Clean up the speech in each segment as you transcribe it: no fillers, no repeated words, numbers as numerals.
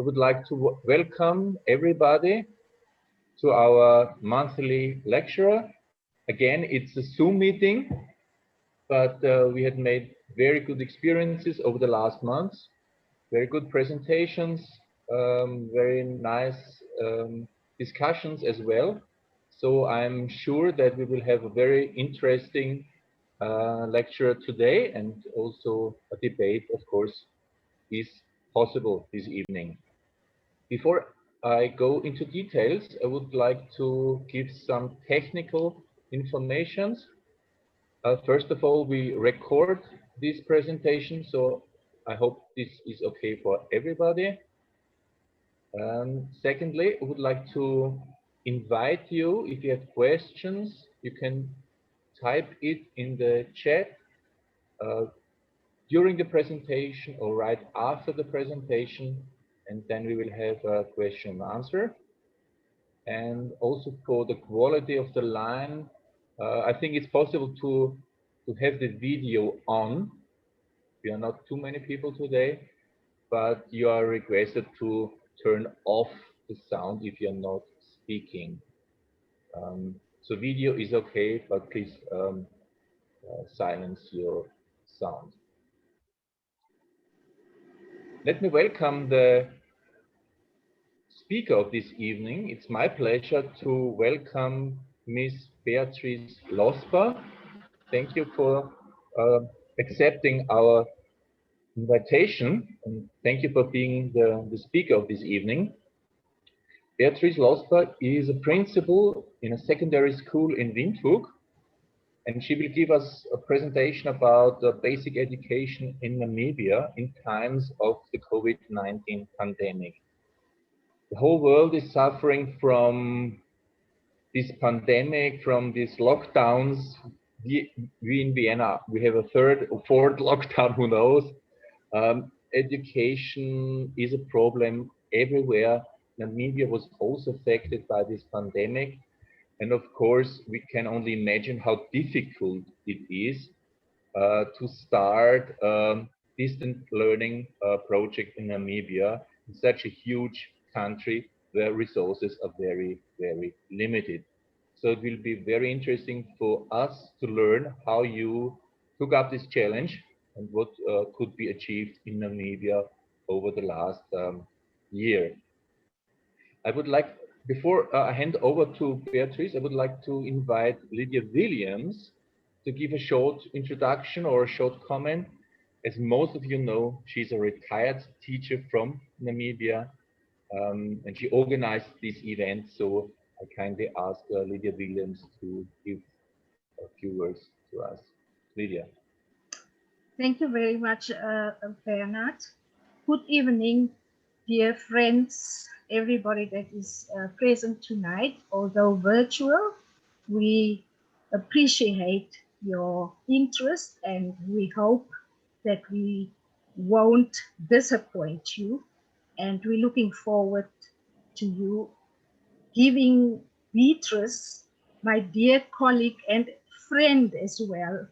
I would like to welcome everybody to our monthly lecture. Again, it's a Zoom meeting, but we had made very good experiences over the last months, very good presentations, very nice discussions as well. So I'm sure that we will have a very interesting lecture today, and also a debate, of course, is possible this evening. Before I go into details, I would like to give some technical informations. First of all, we record this presentation, so I hope this is okay for everybody. Secondly, I would like to invite you, if you have questions, you can type it in the chat during the presentation or right after the presentation, and then we will have a question and answer. And also for the quality of the line, I think it's possible to have the video on. We are not too many people today, but you are requested to turn off the sound if you're not speaking. So video is okay, but please silence your sound. Let me welcome the speaker of this evening. It's my pleasure to welcome Miss Beatrice Losper. Thank you for accepting our invitation, and thank you for being the speaker of this evening. Beatrice Losper is a principal in a secondary school in Windhoek, and she will give us a presentation about basic education in Namibia in times of the COVID-19 pandemic. The whole world is suffering from this pandemic, from these lockdowns. We in Vienna, we have a third or fourth lockdown, who knows. Education is a problem everywhere. Namibia was also affected by this pandemic. And of course, we can only imagine how difficult it is to start a distant learning project in Namibia, in such a huge country where resources are very, very limited. So it will be very interesting for us to learn how you took up this challenge and what could be achieved in Namibia over the last year. I would like, before I hand over to Beatrice, I would like to invite Lydia Williams to give a short introduction or a short comment. As most of you know, she's a retired teacher from Namibia, and she organized this event. So I kindly ask Lydia Williams to give a few words to us. Lydia. Thank you very much, Bernard. Good evening, dear friends, everybody that is present tonight, although virtual. We appreciate your interest, and we hope that we won't disappoint you. And we're looking forward to you giving Beatrice, my dear colleague and friend as well,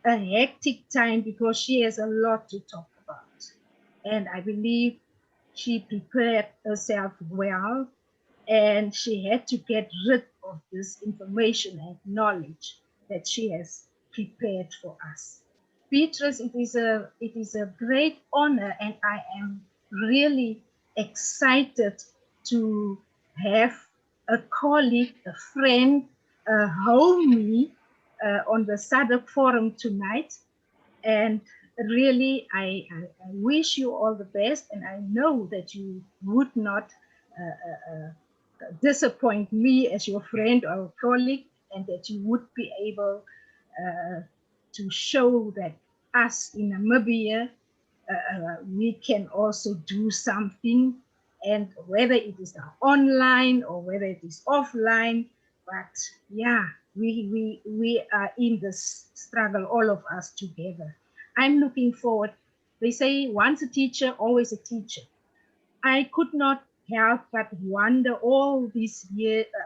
a hectic time, because she has a lot to talk about. And I believe she prepared herself well, and she had to get rid of this information and knowledge that she has prepared for us. Beatrice, it is a great honor, and I am really excited to have a colleague, a friend, a homie on the SADC forum tonight. And really, I wish you all the best, and I know that you would not disappoint me as your friend or colleague, and that you would be able to show that us in Namibia, we can also do something, and whether it is online or whether it is offline, but yeah, we are in this struggle, all of us together. I'm looking forward. They say once a teacher, always a teacher. I could not help but wonder all these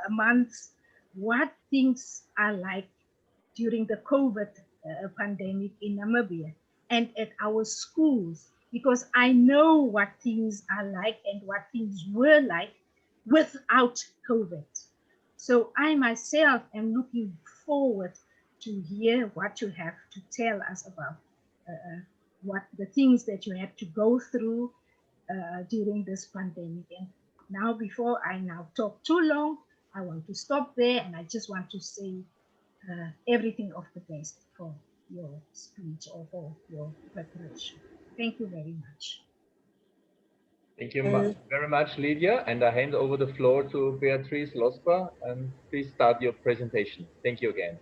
months what things are like during the COVID pandemic in Namibia and at our schools. because I know what things are like and what things were like without COVID. So I myself am looking forward to hear what you have to tell us about what the things that you had to go through during this pandemic. And now, before I now talk too long, I want to stop there, and I just want to say everything of the best for your speech or for your preparation. Thank you very much. Thank you very much, Lydia. And I hand over the floor to Beatrice Losper. And please start your presentation. Thank you again.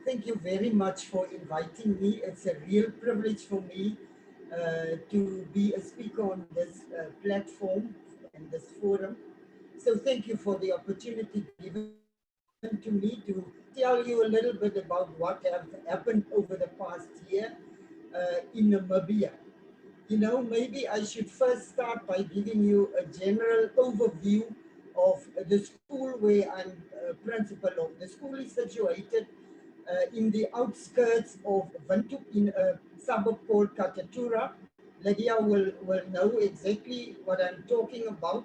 Thank you very much for inviting me. It's a real privilege for me to be a speaker on this platform and this forum. So thank you for the opportunity given to me to tell you a little bit about what have happened over the past year in Namibia. You know, maybe I should first start by giving you a general overview of the school where I'm principal of. The school is situated in the outskirts of Windhoek in a suburb called Katatura. Lydia will know exactly what I'm talking about.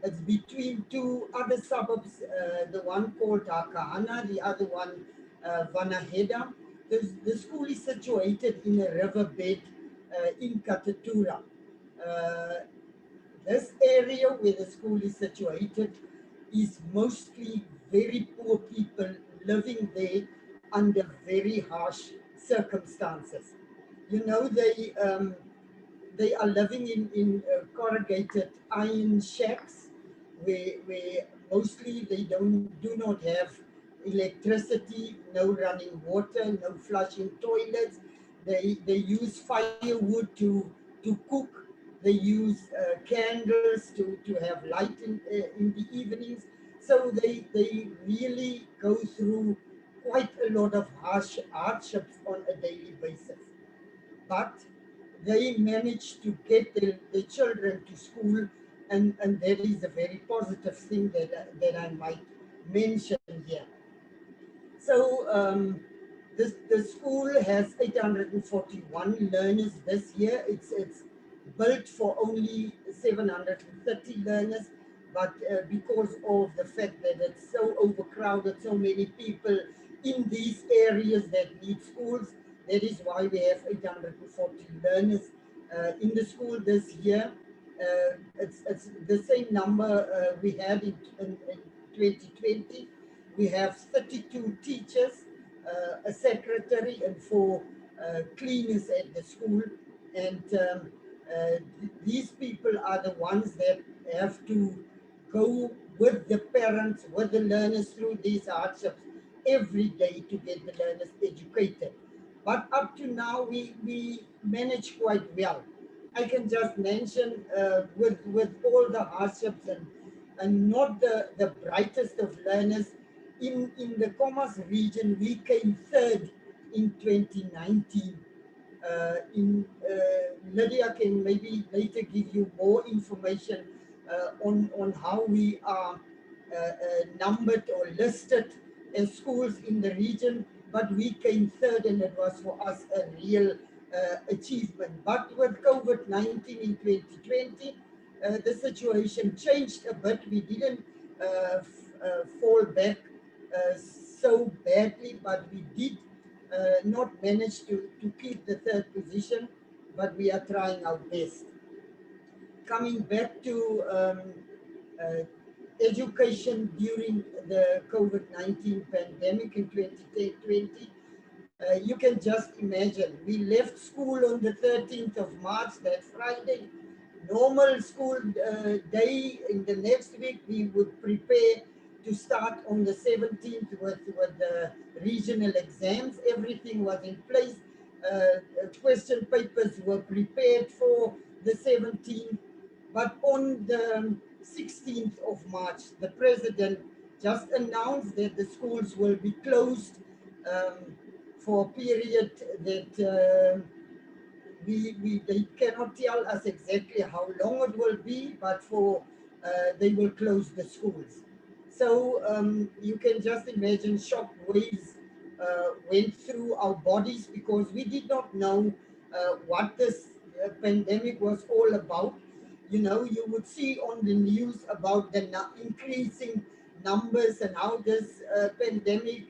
It's between two other suburbs, the one called Hakahana, the other one Vanaheda. The school is situated in a riverbed in Katatura. Uh, this area where the school is situated is mostly very poor people living there under very harsh circumstances. You know, they are living in corrugated iron shacks where mostly they do not have electricity, no running water, no flushing toilets. They use firewood to cook. They use candles to have light in the evenings. So they really go through quite a lot of hardships on a daily basis. But they manage to get the children to school, and that is a very positive thing that I might mention here. So the school has 841 learners this year. It's built for only 730 learners, but because of the fact that it's so overcrowded, so many people in these areas that need schools, that is why we have 840 learners in the school this year. It's the same number we had in 2020. We have 32 teachers, a secretary, and four cleaners at the school. And these people are the ones that have to go with the parents, with the learners through these hardships every day to get the learners educated. But up to now, we manage quite well. I can just mention with all the hardships and not the brightest of learners, in the Commerce region, we came third in 2019. Lydia can maybe later give you more information on how we are numbered or listed as schools in the region, but we came third, and it was for us a real achievement. But with COVID-19 in 2020, the situation changed a bit. We didn't fall back so badly, but we did not manage to keep the third position, but we are trying our best. Coming back to uh, education during the COVID-19 pandemic in 2020, you can just imagine. We left school on the 13th of March, that Friday. Normal school day in the next week, we would prepare to start on the 17th with the regional exams. Everything was in place. Question papers were prepared for the 17th. But on the 16th of March, the president just announced that the schools will be closed um, for a period that they cannot tell us exactly how long it will be, but for they will close the schools. So you can just imagine shock waves went through our bodies because we did not know what this pandemic was all about. You know, you would see on the news about the increasing numbers and how this pandemic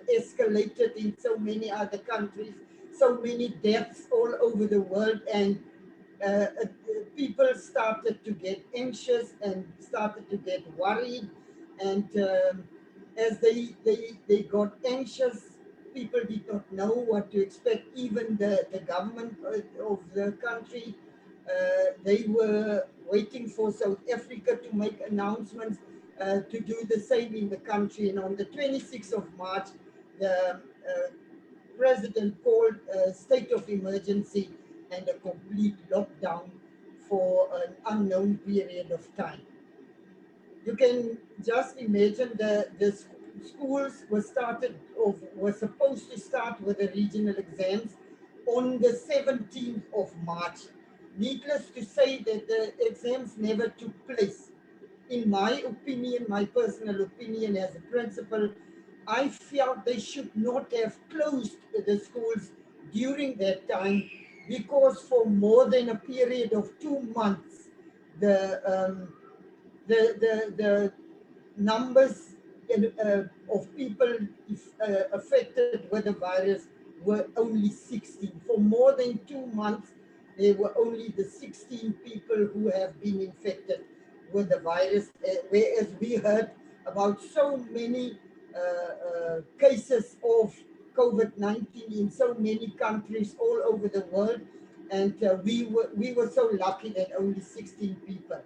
escalated in so many other countries, so many deaths all over the world, and people started to get anxious and started to get worried. And as they got anxious, people did not know what to expect. Even the government of the country, they were waiting for South Africa to make announcements to do the same in the country. And on the 26th of March, the president called a state of emergency and a complete lockdown for an unknown period of time. You can just imagine the schools were supposed to start with the regional exams on the 17th of March. Needless to say that the exams never took place. In my opinion, my personal opinion as a principal, I felt they should not have closed the schools during that time, because for more than a period of 2 months, the the numbers of people affected with the virus were only 16. For more than 2 months, there were only the 16 people who have been infected with the virus, whereas we heard about so many cases of COVID-19 in so many countries all over the world, and we were so lucky that only 16 people.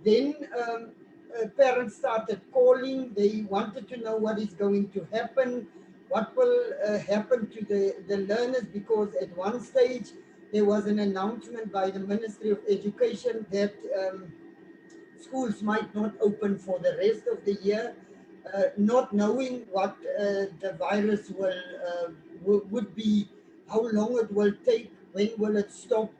Then parents started calling. They wanted to know what is going to happen, what will happen to the learners, because at one stage there was an announcement by the Ministry of Education that schools might not open for the rest of the year, not knowing what the virus would be, how long it will take, when will it stop,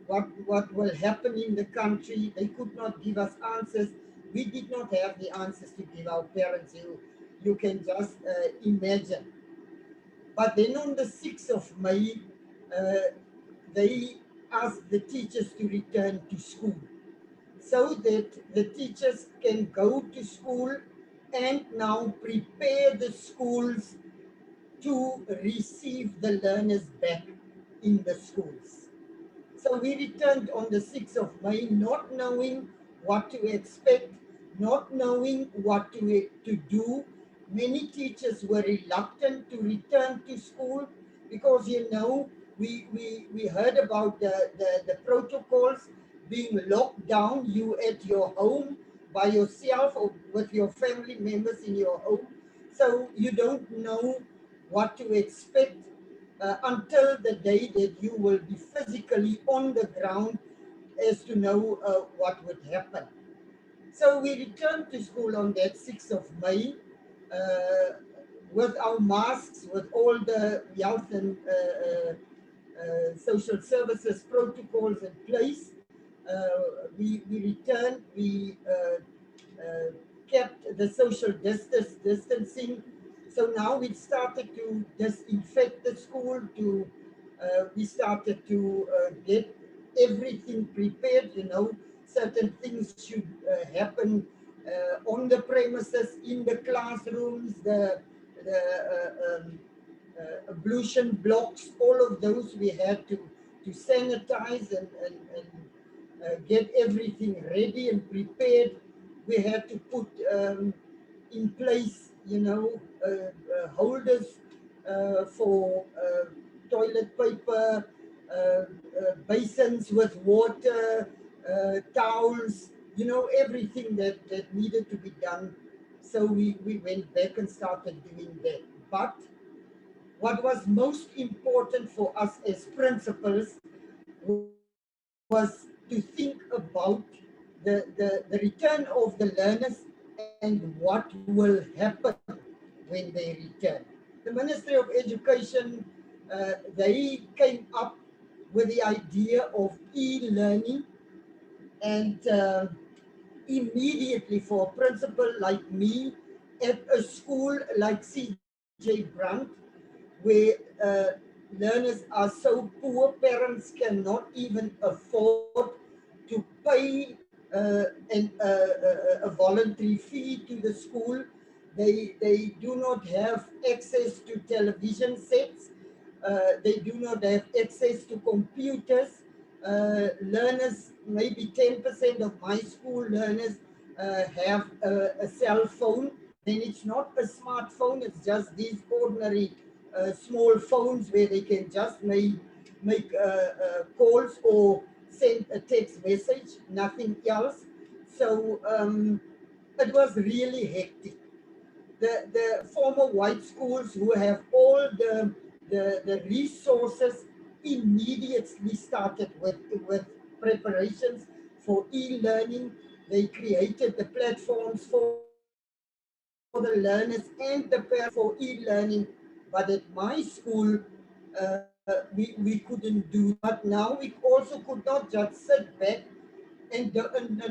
what will happen in the country. They could not give us answers. We did not have the answers to give our parents. You can just imagine. But then on the 6th of May, they asked the teachers to return to school, so that the teachers can go to school and now prepare the schools to receive the learners back in the schools. So we returned on the 6th of May, not knowing what to expect, not knowing what to do. Many teachers were reluctant to return to school because, you know, we heard about the protocols being locked down, you at your home by yourself or with your family members in your home. So you don't know what to expect until the day that you will be physically on the ground as to know what would happen. So we returned to school on that 6th of May with our masks, with all the health and social services protocols in place. We returned, we kept the social distancing. So now we started to disinfect the school, we started to get everything prepared. You know, certain things should happen on the premises, in the classrooms, the ablution blocks, all of those we had to sanitize and get everything ready and prepared. We had to put in place, you know, holders for toilet paper, basins with water, towels, you know, everything that needed to be done. So we went back and started doing that. But what was most important for us as principals was to think about the return of the learners and what will happen when they return. The Ministry of Education, they came up with the idea of e-learning, and immediately for a principal like me at a school like C.J. Brandt, where learners are so poor, parents cannot even afford to pay a voluntary fee to the school. They do not have access to television sets. They do not have access to computers. Learners, maybe 10% of my school learners have a cell phone. Then it's not a smartphone, it's just these ordinary small phones where they can just make calls or send a text message, nothing else. So it was really hectic. The former white schools who have all the resources immediately started with preparations for e-learning. They created the platforms for the learners and the parents for e-learning. But at my school, we couldn't do that. But now we also could not just sit back and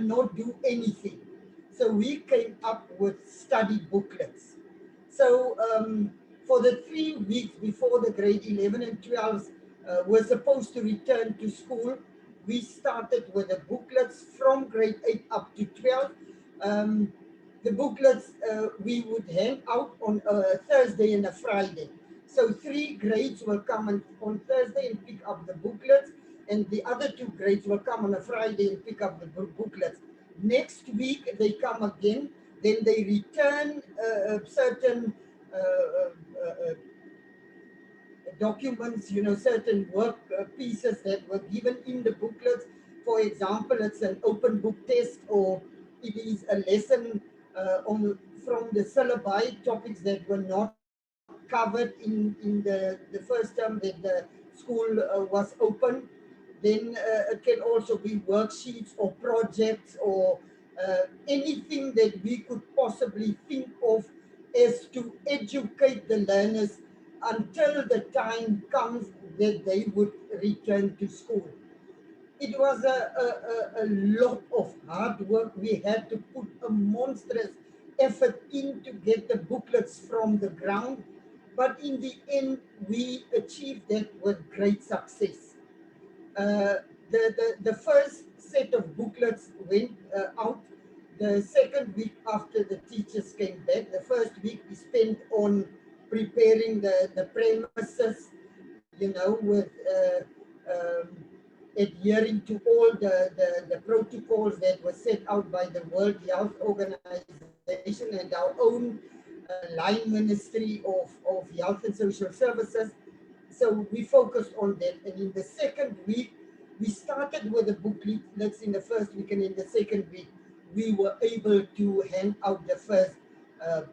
not do anything. So we came up with study booklets. So for the 3 weeks before the grade 11 and 12s were supposed to return to school, we started with the booklets from grade 8 up to 12. The booklets we would hand out on a Thursday and a Friday. So 3 grades will come on Thursday and pick up the booklets, and the other 2 grades will come on a Friday and pick up the booklets. Next week they come again, then they return certain documents, certain work pieces that were given in the booklets. For example, it's an open book test, or it is a lesson from the syllabi, topics that were not covered in the first term that the school was open. Then it can also be worksheets or projects or anything that we could possibly think of as to educate the learners until the time comes that they would return to school. It was a lot of hard work. We had to put a monstrous effort in to get the booklets from the ground. But in the end, we achieved that with great success. The first set of booklets went out the second week after the teachers came back. The first week we spent on preparing the premises, with adhering to all the protocols that were set out by the World Health Organization and our own line ministry of health and social services. So we focused on that. And in the second week, we started with the booklets in the first week, and in the second week, we were able to hand out the first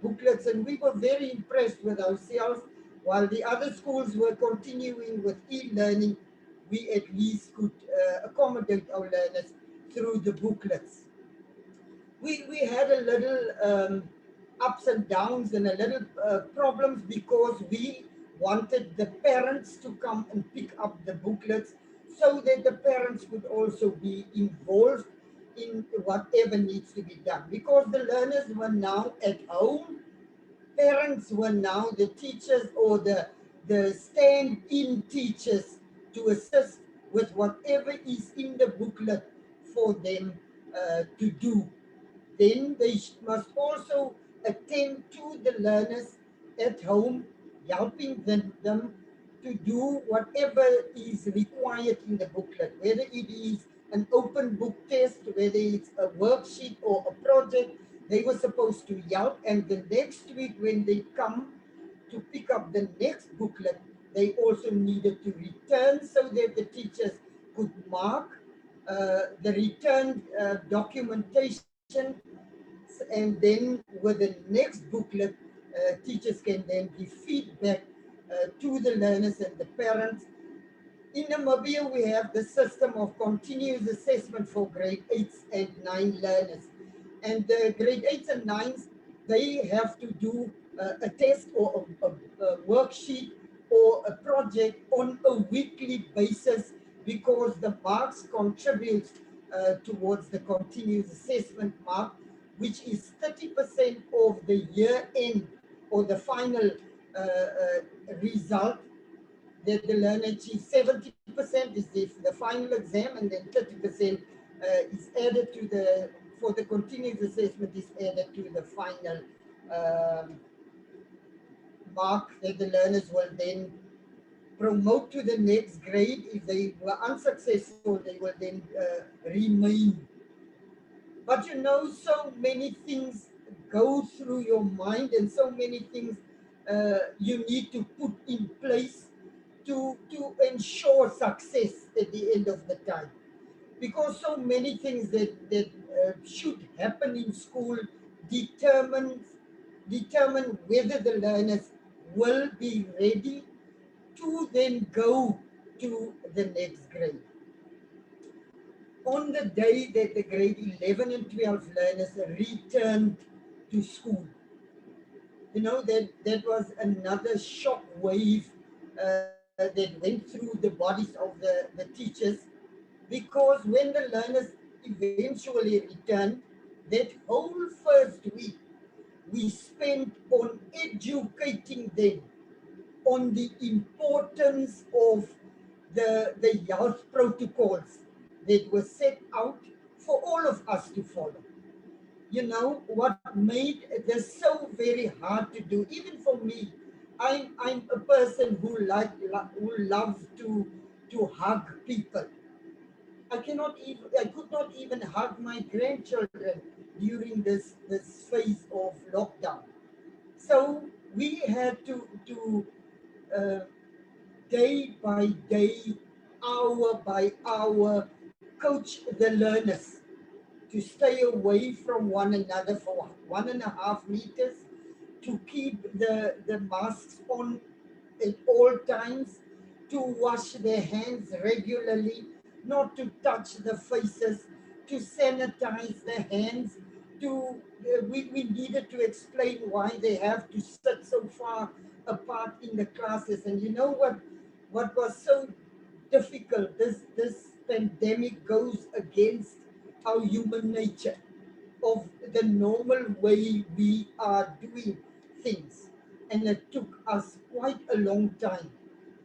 booklets, and we were very impressed with ourselves. While the other schools were continuing with e-learning, we at least could accommodate our learners through the booklets. We had a little ups and downs and a little problems because we wanted the parents to come and pick up the booklets so that the parents could also be involved in whatever needs to be done. Because the learners were now at home, parents were now the teachers or the stand-in teachers to assist with whatever is in the booklet for them to do. Then they must also attend to the learners at home, helping them to do whatever is required in the booklet, whether it is an open book test, whether it's a worksheet or a project. They were supposed to help, and the next week when they come to pick up the next booklet, they also needed to return so that the teachers could mark the returned documentation, and then with the next booklet, teachers can then give feedback to the learners and the parents. In Namibia, we have the system of continuous assessment for grade 8s and 9 learners. And the grade 8s and 9s, they have to do a test or a worksheet or a project on a weekly basis because the marks contribute towards the continuous assessment mark, which is 30% of the year end or the final result. that the learner achieves 70% is the final exam, and then 30% is added to the, for the continuous assessment is added to the final um, mark that the learners will then promote to the next grade. If they were unsuccessful, they will then remain. But you know, so many things go through your mind, and so many things you need to put in place to ensure success at the end of the time. Because so many things that should happen in school determine whether the learners will be ready to then go to the next grade. On the day that the grade 11 and 12 learners returned to school, you know, that was another shock wave that went through the bodies of the teachers, because when the learners eventually returned, that whole first week we spent on educating them on the importance of the health protocols that were set out for all of us to follow. You know, what made this so very hard to do, even for me. I'm a person who loves to hug people. I could not even hug my grandchildren during this phase of lockdown. So we had to uh, day by day, hour by hour, coach the learners to stay away from one another for 1.5 meters, to keep the masks on at all times, to wash their hands regularly, not to touch the faces, to sanitize their hands, we needed to explain why they have to sit so far apart in the classes. And you know what was so difficult? This pandemic goes against our human nature of the normal way we are doing things. And it took us quite a long time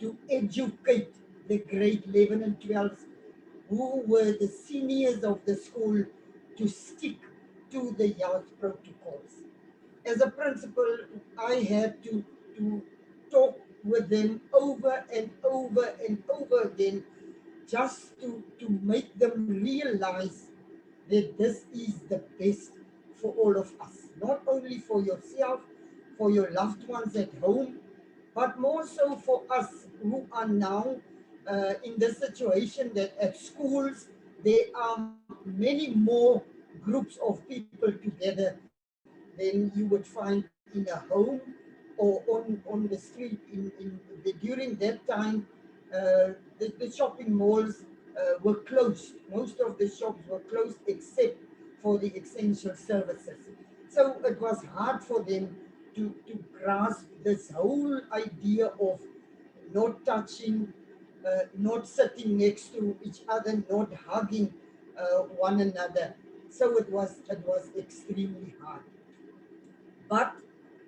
to educate the grade 11 and 12, who were the seniors of the school, to stick to the health protocols. As a principal, I had to talk with them over and over and over again, just to make them realize that this is the best for all of us, not only for yourself, for your loved ones at home, but more so for us who are now in the situation that at schools there are many more groups of people together than you would find in a home or on the street. During that time, the shopping malls were closed. Most of the shops were closed except for the essential services. So it was hard for them to grasp this whole idea of not touching, not sitting next to each other, not hugging one another. So it was extremely hard. But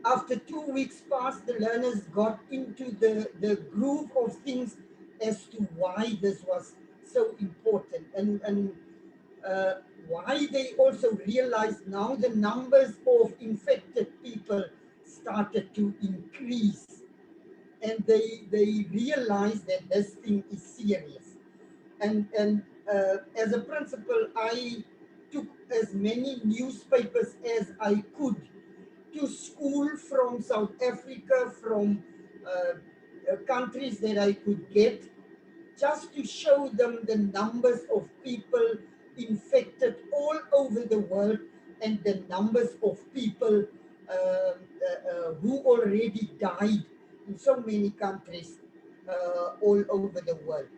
after 2 weeks passed, the learners got into the groove of things as to why this was so important, and why they also realized now the numbers of infected people started to increase, and they realized that this thing is serious. And as a principal, I took as many newspapers as I could to school from South Africa, from countries that I could get, just to show them the numbers of people infected all over the world, and the numbers of people who already died in so many countries all over the world.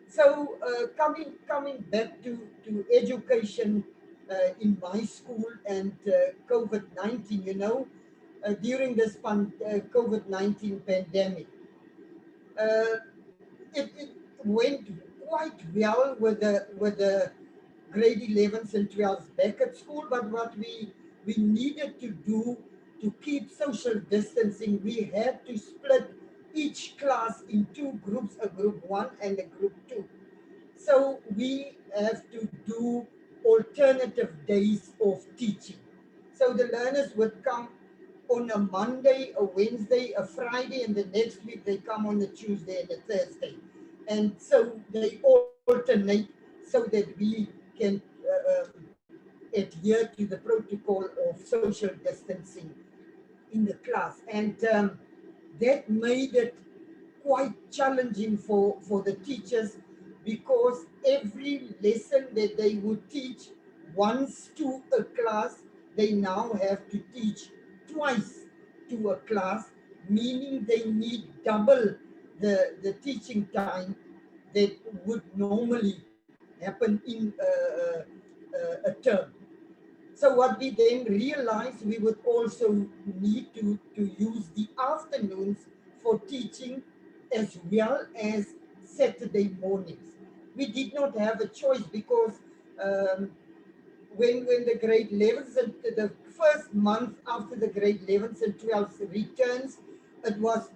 So coming back to education in my school and COVID-19, you know, during this COVID-19 pandemic, uh, it went quite well with the grade 11s and 12s back at school. But what we needed to do to keep social distancing, we had to split each class in two groups, a group 1 and a group 2. So we have to do alternative days of teaching. So the learners would come on a Monday, a Wednesday, a Friday, and the next week they come on a Tuesday and a Thursday. And so they alternate so that we can adhere to the protocol of social distancing in the class. And that made it quite challenging for the teachers, because every lesson that they would teach once to a class, they now have to teach twice to a class, meaning they need double the teaching time that would normally happen in a term. So what we then realized, we would also need to use the afternoons for teaching as well as Saturday mornings. We did not have a choice, because when the grade 11s and the first month after the grade 11s and 12s returns, it was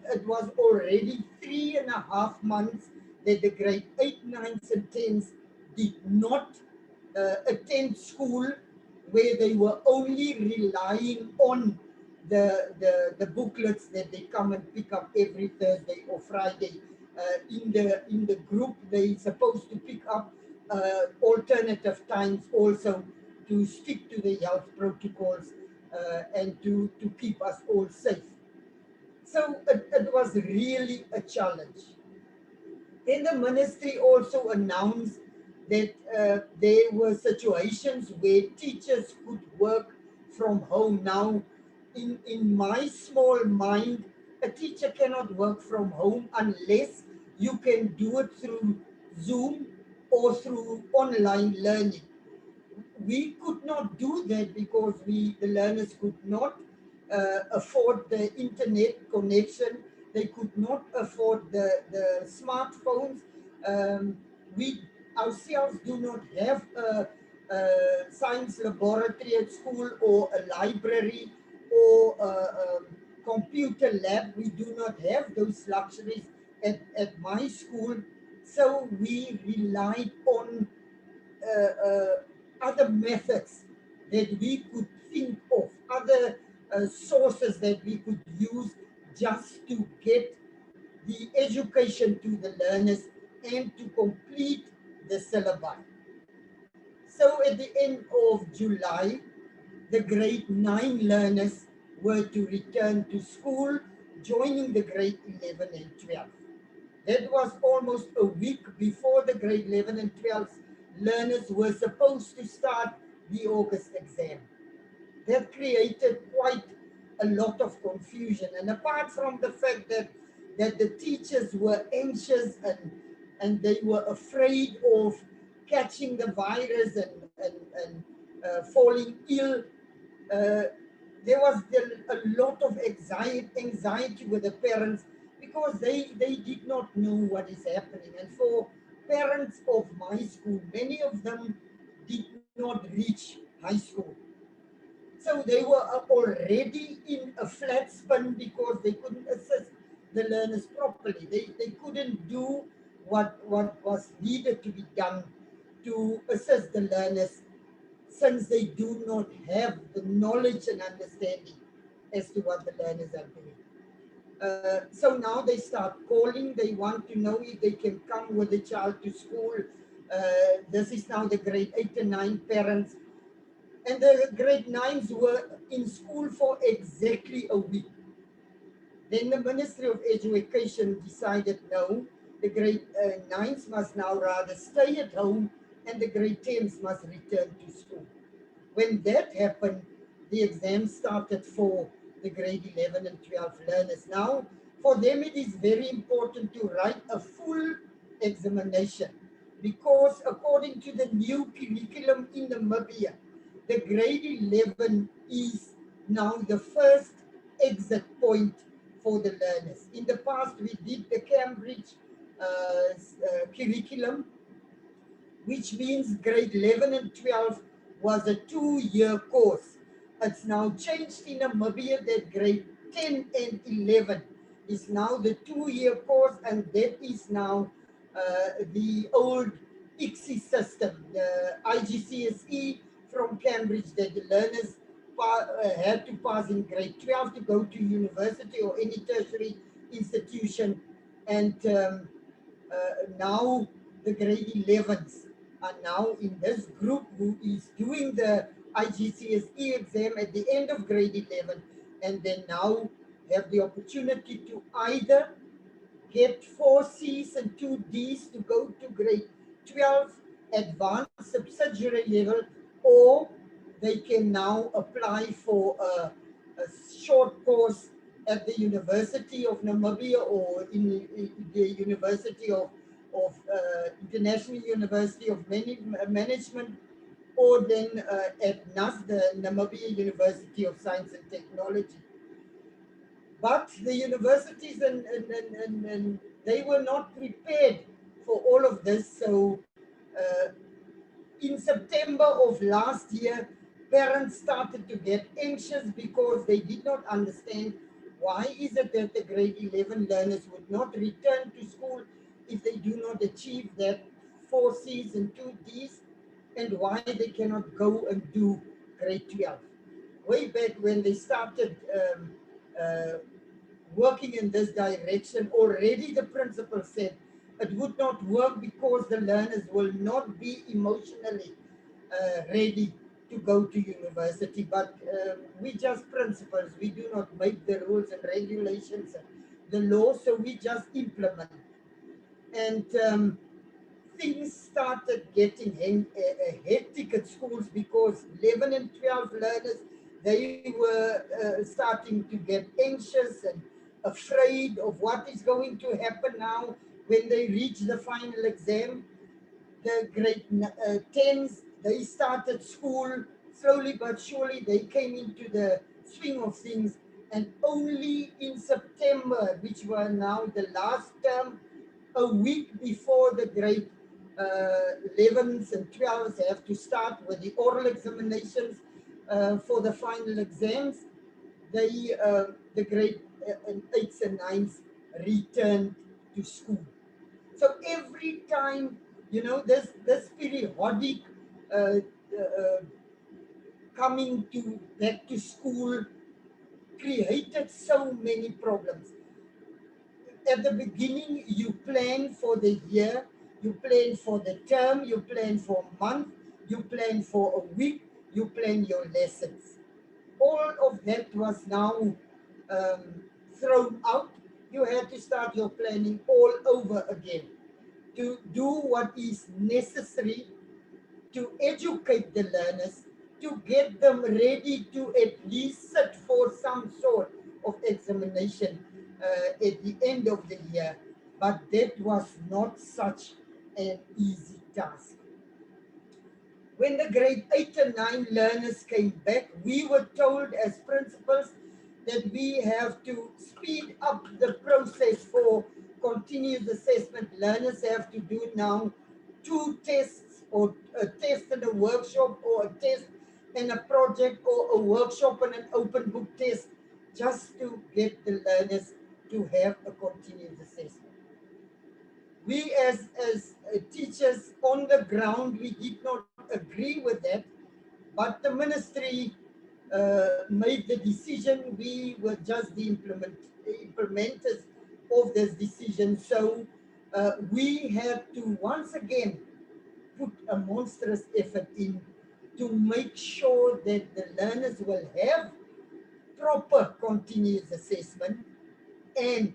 already 3.5 months that the grade 8, 9s and 10s did not attend school, where they were only relying on the booklets that they come and pick up every Thursday or Friday. In the group, they supposed to pick up alternative times also, to stick to the health protocols and to keep us all safe. So it was really a challenge. Then the ministry also announced that there were situations where teachers could work from home. Now, in my small mind, a teacher cannot work from home unless you can do it through Zoom or through online learning. We could not do that because the learners could not afford the internet connection. They could not afford the smartphones. We ourselves do not have a science laboratory at school, or a library, or a computer lab. We do not have those luxuries at my school. So we relied on other methods that we could think of, other sources that we could use, just to get the education to the learners and to complete the syllabi. So at the end of July, the grade 9 learners were to return to school, joining the grade 11 and 12. That was almost a week before the grade 11 and 12 learners were supposed to start the August exam. That created quite a lot of confusion. And apart from the fact that the teachers were anxious, and they were afraid of catching the virus and falling ill, uh, there was a lot of anxiety with the parents, because they did not know what is happening. And for parents of my school, many of them did not reach high school. So they were already in a flat spin, because they couldn't assist the learners properly. They couldn't do what was needed to be done to assist the learners, since they do not have the knowledge and understanding as to what the learners are doing. So now they start calling. They want to know if they can come with the child to school. This is now the grade 8 and 9 parents. And the grade 9s were in school for exactly a week. Then the Ministry of Education decided, no, the grade 9s must now rather stay at home, and the grade 10s must return to school. When that happened, the exam started for the grade 11 and 12 learners. Now, for them, it is very important to write a full examination, because according to the new curriculum in Namibia, the grade 11 is now the first exit point for the learners. In the past, we did the Cambridge curriculum, which means grade 11 and 12 was a 2-year course. It's now changed in Namibia that grade 10 and 11 is now the 2-year course, and that is now the old ICSI system, the IGCSE from Cambridge, that the learners had to pass in grade 12 to go to university or any tertiary institution. And now the grade 11s are now in this group who is doing the IGCSE exam at the end of grade 11, and then now have the opportunity to either get 4 C's and 2 D's to go to grade 12 advanced subsidiary level, or they can now apply for a short course at the University of Namibia or in the University of International University of Management, or then at NAS, the Namibia University of Science and Technology. But the universities and they were not prepared for all of this. So in September of last year, parents started to get anxious because they did not understand why is it that the grade 11 learners would not return to school if they do not achieve that 4 C's and 2 D's, and why they cannot go and do grade 12. Way back when they started working in this direction, already the principal said it would not work because the learners will not be emotionally ready to go to university. But we just principals, we do not make the rules and regulations and the law, so we just implement. And things started getting hectic at schools because 11 and 12 learners, they were starting to get anxious and afraid of what is going to happen now when they reach the final exam. The grade 10s, they started school slowly but surely. They came into the swing of things, and only in September, which were now the last term, a week before the grade 11s and 12s have to start with the oral examinations for the final exams, the grade 8s and 9s returned to school. So every time, this periodic coming to back to school created so many problems. At the beginning, you plan for the year, you plan for the term, you plan for a month, you plan for a week, you plan your lessons. All of that was now thrown out. You had to start your planning all over again to do what is necessary to educate the learners, to get them ready to at least sit for some sort of examination at the end of the year. But that was not such an easy task. When the grade 8 and 9 learners came back, we were told as principals that we have to speed up the process for continuous assessment. Learners have to do now 2 tests, or a test and a workshop, or a test and a project, or a workshop and an open book test, just to get the learners to have a continuous assessment. We as teachers on the ground, we did not agree with that, but the ministry made the decision. We were just the implementers of this decision. So we had to once again put a monstrous effort in to make sure that the learners will have proper continuous assessment, and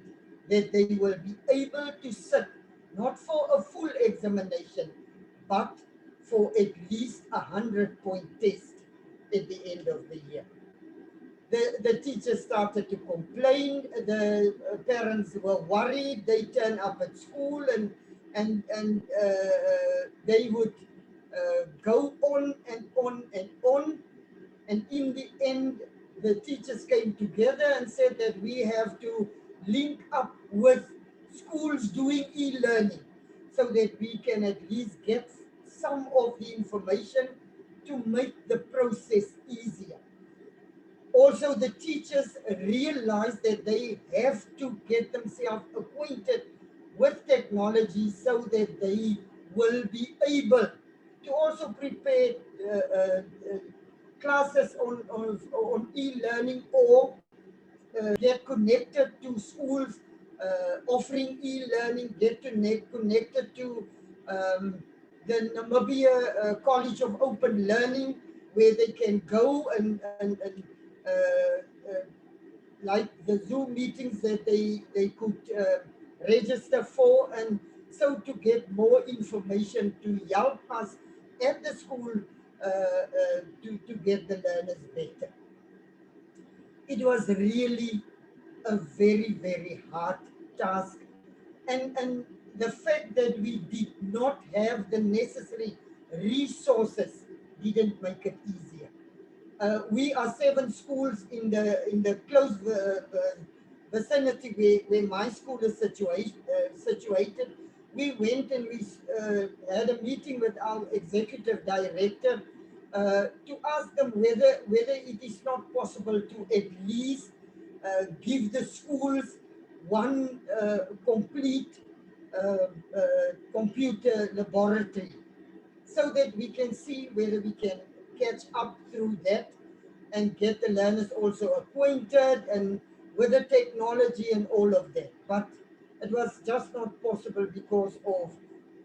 that they will be able to sit not for a full examination, but for at least 100-point test at the end of the year. The teachers started to complain. The parents were worried. They turned up at school, and they would go on and on and on. And in the end, the teachers came together and said that we have to link up with schools doing e-learning so that we can at least get some of the information to make the process easier. Also, the teachers realize that they have to get themselves acquainted with technology so that they will be able to also prepare classes on e-learning, or get connected to schools offering e-learning, get connected to the Namibia College of Open Learning, where they can go and like the Zoom meetings that they could register for, and so to get more information to help us at the school to get the learners better. It was really a very, very hard task. And the fact that we did not have the necessary resources didn't make it easier. We are 7 schools in the close vicinity where my school is situated. We went and we had a meeting with our executive director to ask them whether it is not possible to at least give the schools one complete computer laboratory, so that we can see whether we can catch up through that and get the learners also acquainted and with the technology and all of that. But it was just not possible because of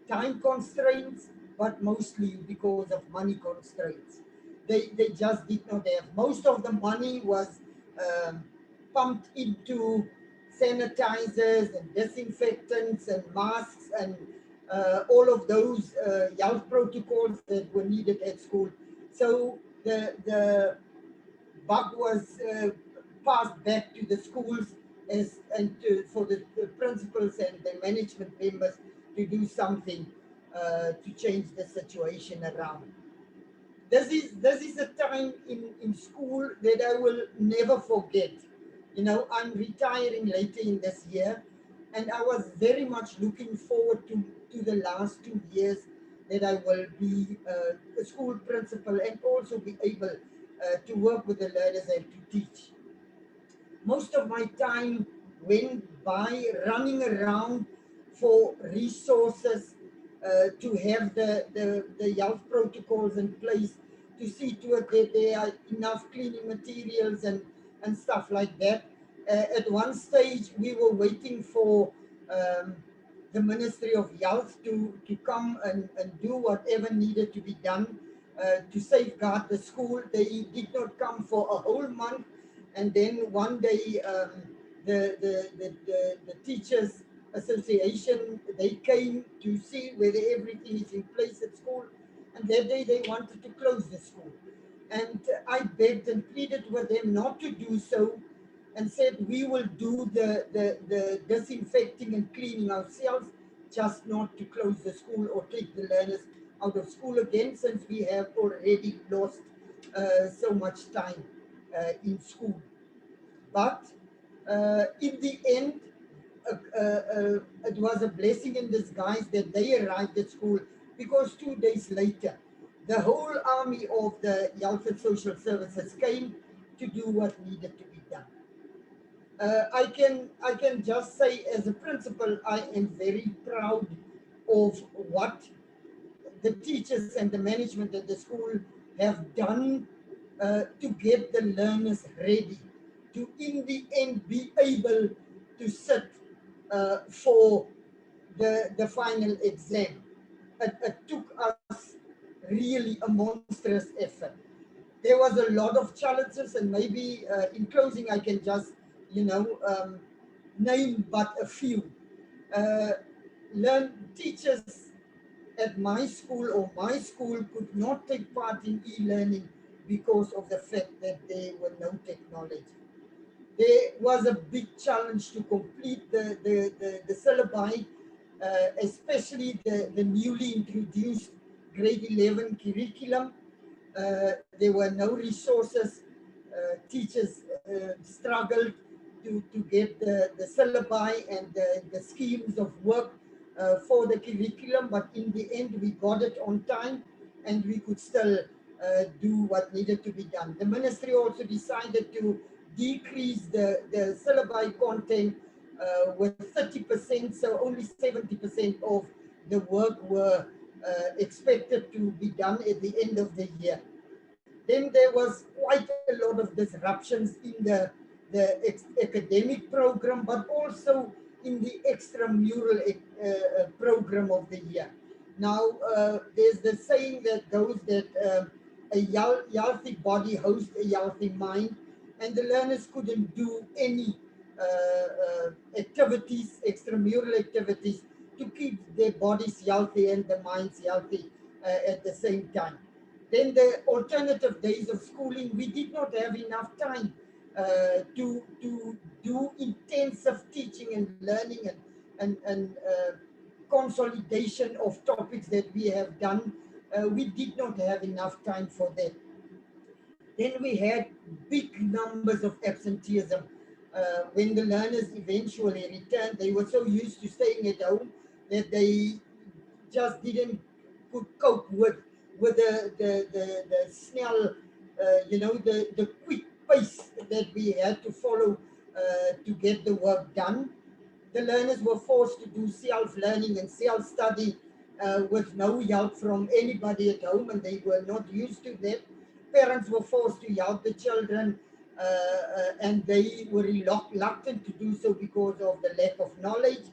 time constraints, but mostly because of money constraints. They just did not have. Most of the money was um, pumped into sanitizers and disinfectants and masks and all of those health protocols that were needed at school. So the buck was passed back to the schools for the principals and the management members to do something to change the situation around. This is a time in school that I will never forget. You know, I'm retiring later in this year, and I was very much looking forward to the last 2 years that I will be a school principal and also be able to work with the learners and to teach. Most of my time went by running around for resources to have the health protocols in place, to see to it that there are enough cleaning materials and stuff like that. At one stage, we were waiting for the Ministry of Health to come and do whatever needed to be done to safeguard the school. They did not come for a whole month, and then one day the teachers association, they came to see whether everything is in place at school, and that day they wanted to close the school, and I begged and pleaded with them not to do so, and said we will do the disinfecting and cleaning ourselves, just not to close the school or take the learners out of school again, since we have already lost so much time in school. But in the end, it was a blessing in disguise that they arrived at school, because 2 days later, the whole army of the Health and Social Services came to do what needed to be done. I can just say, as a principal, I am very proud of what the teachers and the management at the school have done to get the learners ready to, in the end, be able to sit for the final exam. It took us really a monstrous effort. There was a lot of challenges, and maybe in closing I can just, you know, name but a few. Uh, Teachers at my school or my school could not take part in e-learning because of the fact that there were no technology. There was a big challenge to complete the syllabi, especially the newly introduced grade 11 curriculum. There were no resources. Teachers struggled to get the syllabi and the schemes of work for the curriculum, but in the end we got it on time, and we could still do what needed to be done. The ministry also decided to decrease the syllabi content with 30%, so only 70% of the work were expected to be done at the end of the year. Then there was quite a lot of disruptions in the academic program, but also in the extramural program of the year. Now, there's the saying that goes that a healthy body hosts a healthy mind, and the learners couldn't do any activities, extramural activities, to keep their bodies healthy and the minds healthy at the same time. Then the alternative days of schooling, we did not have enough time to do intensive teaching and learning and consolidation of topics that we have done. We did not have enough time for that. Then we had big numbers of absenteeism. When the learners eventually returned, they were so used to staying at home that they just didn't could cope with the snell, the quick pace that we had to follow to get the work done. The learners were forced to do self-learning and self-study with no help from anybody at home, and they were not used to that. Parents were forced to help the children, and they were reluctant to do so because of the lack of knowledge.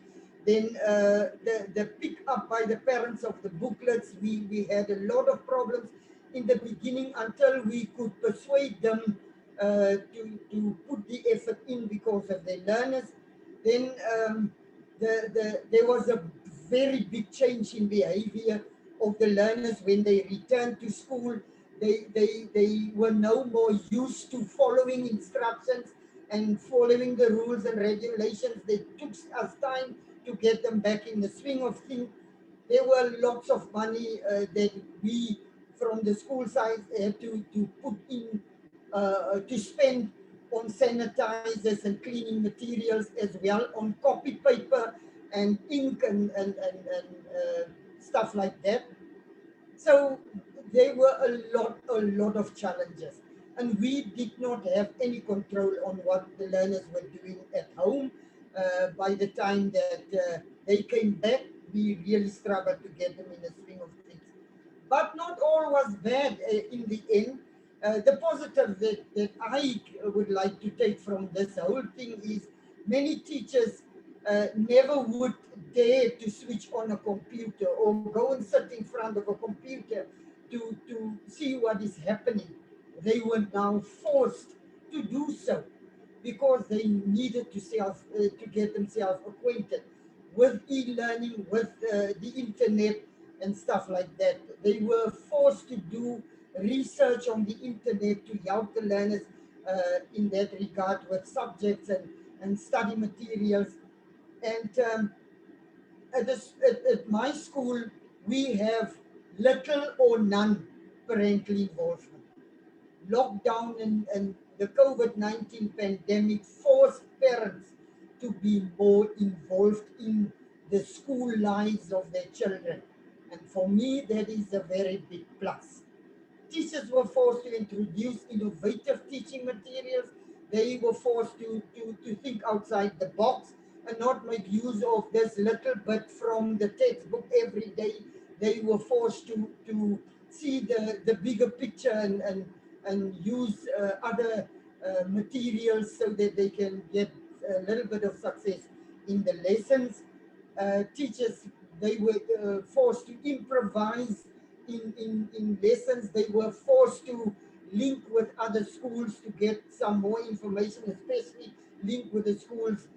Then the pick up by the parents of the booklets, we had a lot of problems in the beginning until we could persuade them to put the effort in because of their learners. Then there was a very big change in behavior of the learners when they returned to school. They were no more used to following instructions and following the rules and regulations. They took us time to get them back in the swing of things. There were lots of money that we from the school side had to put in to spend on sanitizers and cleaning materials, as well on copy paper and ink and stuff like that. So there were a lot of challenges, and we did not have any control on what the learners were doing at home. By the time that they came back, we really struggled to get them in the swing of things. But not all was bad in the end. The positive that I would like to take from this whole thing is many teachers never would dare to switch on a computer or go and sit in front of a computer to see what is happening. They were now forced to do so because they needed to get themselves acquainted with e-learning, with the internet and stuff like that. They were forced to do research on the internet to help the learners in that regard with subjects and study materials. And at my school, we have little or none parental involvement. Lockdown and the COVID-19 pandemic forced parents to be more involved in the school lives of their children. And for me, that is a very big plus. Teachers were forced to introduce innovative teaching materials. They were forced to think outside the box and not make use of this little bit from the textbook every day. They were forced to see the bigger picture and use other materials so that they can get a little bit of success in the lessons. Teachers, they were forced to improvise in lessons. They were forced to link with other schools to get some more information, especially link with the schools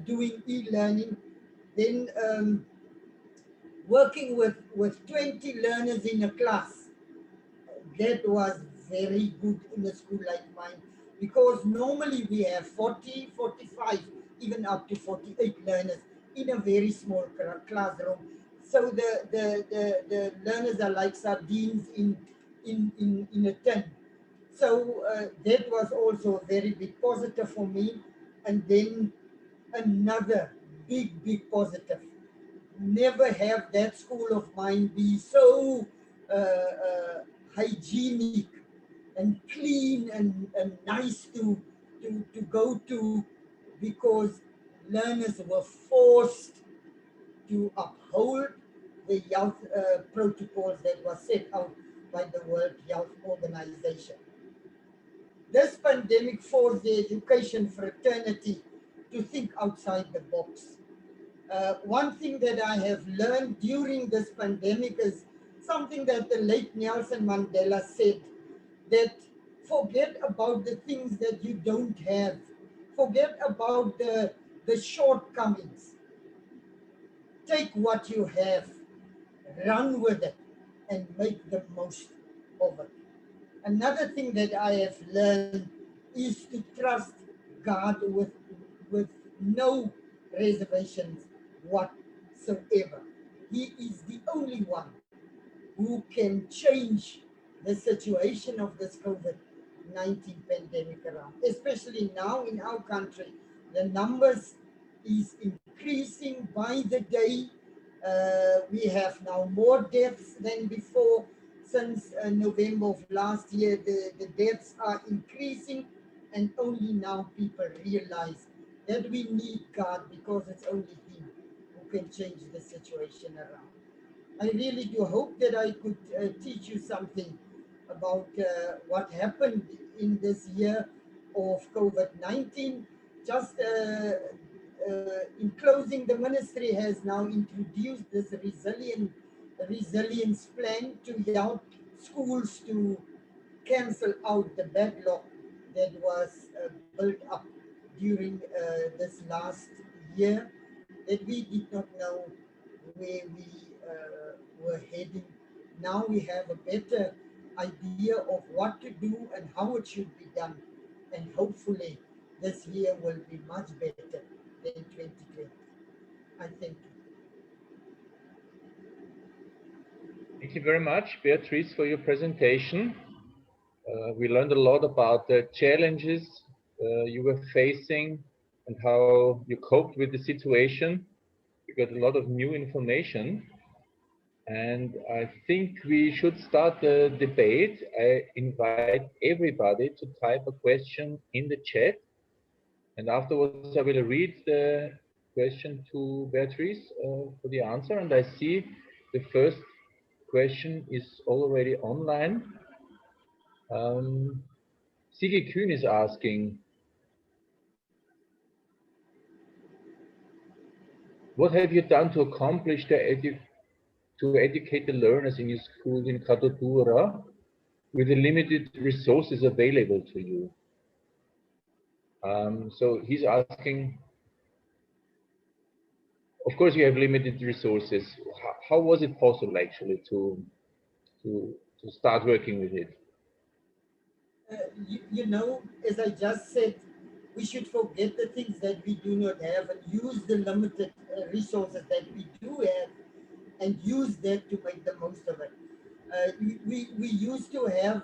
doing e-learning. Then working with 20 learners in a class, that was very good in a school like mine, because normally we have 40, 45, even up to 48 learners in a very small classroom. So the learners are like sardines in a tin. So that was also a very big positive for me. And then another big positive. Never have that school of mine be so hygienic and clean and nice to go to, because learners were forced to uphold the health protocols that were set out by the World Health Organization. This pandemic forced the education fraternity to think outside the box. One thing that I have learned during this pandemic is something that the late Nelson Mandela said, that forget about the things that you don't have. Forget about the shortcomings. Take what you have, run with it, and make the most of it. Another thing that I have learned is to trust God with no reservations whatsoever. He is the only one who can change the situation of this COVID-19 pandemic around, especially now in our country. The numbers is increasing by the day. We have now more deaths than before. Since November of last year, the deaths are increasing, and only now people realize that we need God, because it's only Him who can change the situation around. I really do hope that I could teach you something about what happened in this year of COVID-19. Just in closing, the ministry has now introduced this resilience plan to help schools to cancel out the backlog that was built up during this last year, that we did not know where we were heading. Now we have a better idea of what to do and how it should be done. And hopefully this year will be much better than 2020. I thank you. Thank you very much, Beatrice, for your presentation. We learned a lot about the challenges you were facing and how you coped with the situation. We got a lot of new information. And I think we should start the debate. I invite everybody to type a question in the chat. And afterwards, I will read the question to Beatrice for the answer. And I see the first question is already online. Sigi Kühn is asking, what have you done to accomplish to educate the learners in your school in Katotura with the limited resources available to you? So he's asking, of course you have limited resources. How was it possible actually to start working with it? You know, as I just said, we should forget the things that we do not have and use the limited resources that we do have and use that to make the most of it. We used to have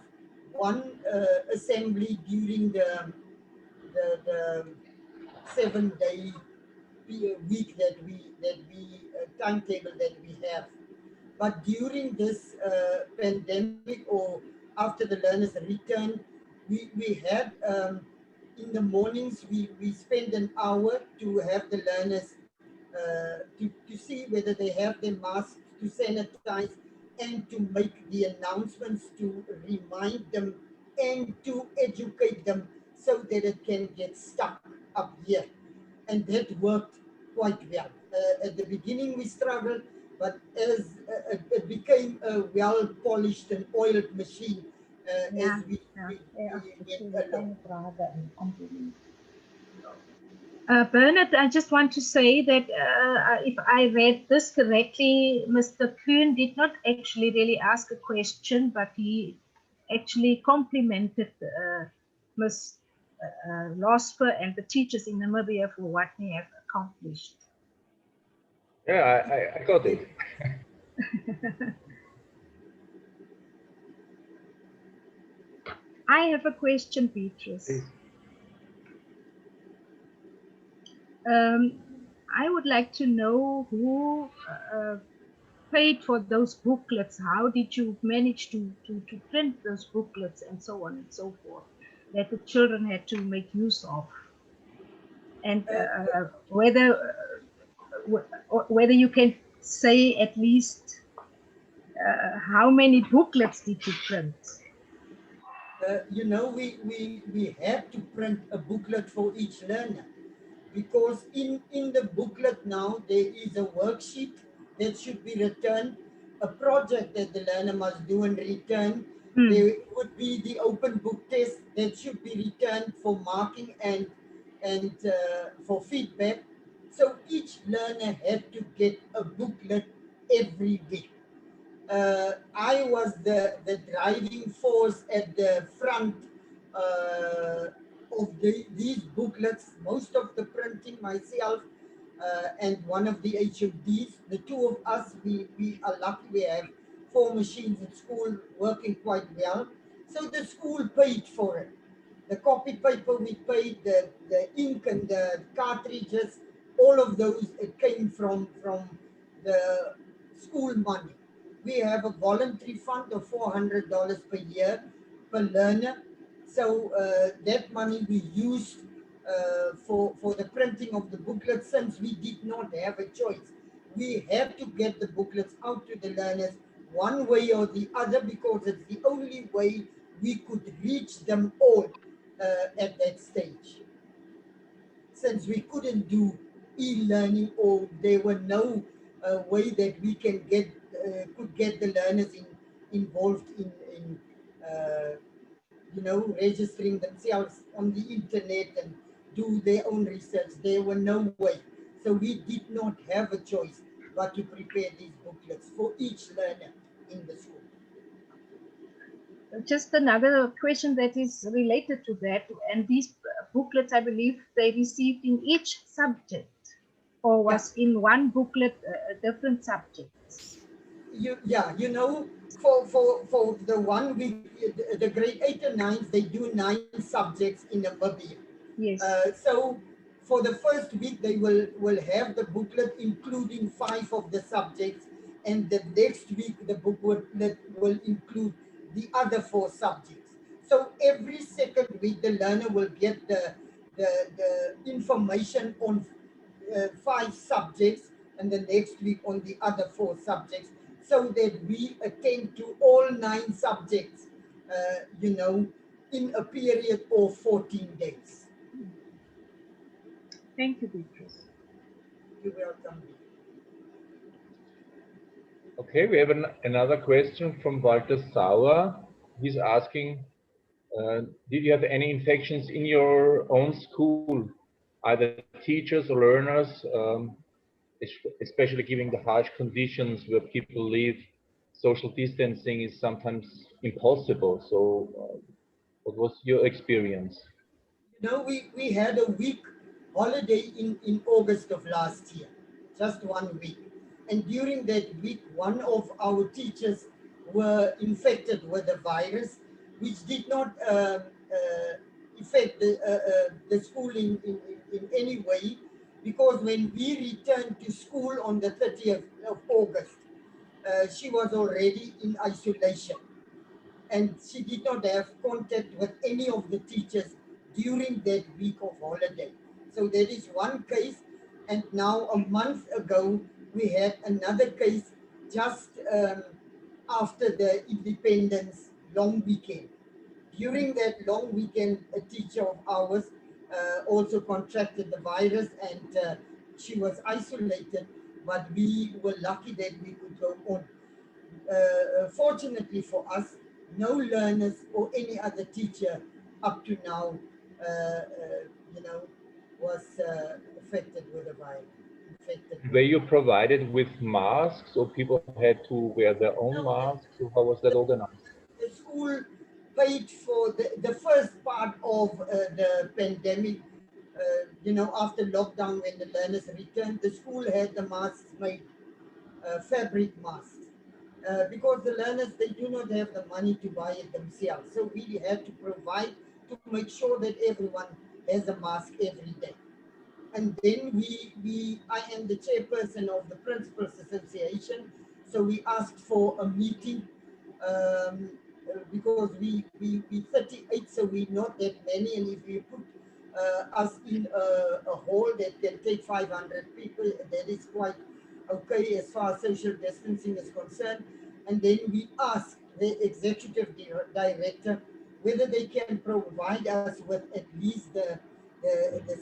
one assembly during the 7-day week that we timetable that we have. But during this pandemic, or after the learners returned, we had in the mornings we spend an hour to have the learners to see whether they have their masks, to sanitize, and to make the announcements, to remind them and to educate them so that it can get stuck up here. And that worked quite well. At the beginning we struggled, but as it became a well-polished and oiled machine as we went along. Bernard, I just want to say that if I read this correctly, Mr. Kuhn did not actually really ask a question, but he actually complimented Ms. Losper and the teachers in Namibia for what they have accomplished. Yeah, I got it. I have a question, Beatrice. I would like to know who paid for those booklets? How did you manage to print those booklets and so on and so forth that the children had to make use of? And whether you can say at least how many booklets did you print? You know, we have to print a booklet for each learner, because in the booklet now there is a worksheet that should be returned, a project that the learner must do and return. There would be the open book test that should be returned for marking and for feedback. So each learner had to get a booklet every week. I was the driving force at the front of these booklets, most of the printing myself and one of the HODs. The two of us, we are lucky we have 4 machines at school working quite well. So the school paid for it. The copy paper we paid, the ink and the cartridges, all of those, it came from the school money. We have a voluntary fund of $400 per year per learner. So that money we used for the printing of the booklets, since we did not have a choice. We had to get the booklets out to the learners one way or the other, because it's the only way we could reach them all at that stage. Since we couldn't do e-learning, or there were no way that we can could get the learners involved in you know, registering themselves on the internet and do their own research. There were no way. So we did not have a choice but to prepare these booklets for each learner in the school. Just another question that is related to that, and these booklets, I believe, they received in each subject, or was in one booklet different subjects? You know, for the one week, the grade 8 and 9s, they do 9 subjects in Namibia. Yes. So for the first week, they will have the booklet including 5 of the subjects, and the next week the booklet will include the other 4 subjects. So every second week, the learner will get the information on 5 subjects, and the next week on the other 4 subjects, so that we attend to all 9 subjects, you know, in a period of 14 days. Thank you, Beatrice. You're welcome. Okay, we have another question from Walter Sauer. He's asking, did you have any infections in your own school, either teachers or learners, especially given the harsh conditions where people live? Social distancing is sometimes impossible. So what was your experience? You know, we had a week holiday in August of last year, just 1 week. And during that week, one of our teachers were infected with the virus, which did not affect the school in any way, because when we returned to school on the 30th of August, she was already in isolation, and she did not have contact with any of the teachers during that week of holiday. So that is one case. And now a month ago, we had another case just after the independence long weekend. During that long weekend, a teacher of ours also contracted the virus, and she was isolated, but we were lucky that we could go on. Fortunately for us, no learners or any other teacher up to now, you know, was affected with the virus. Were you provided with masks, or people had to wear their own masks? Or how was that organized? The school paid for the first part of the pandemic. You know, after lockdown, when the learners returned, the school had the masks made, fabric masks. Because the learners, they do not have the money to buy it themselves. So we had to provide to make sure that everyone has a mask every day. And then I am the chairperson of the Principals Association. So we asked for a meeting because we 38, so we not that many, and if we put us in a hall that can take 500 people, that is quite okay as far as social distancing is concerned. And then we asked the executive director whether they can provide us with at least the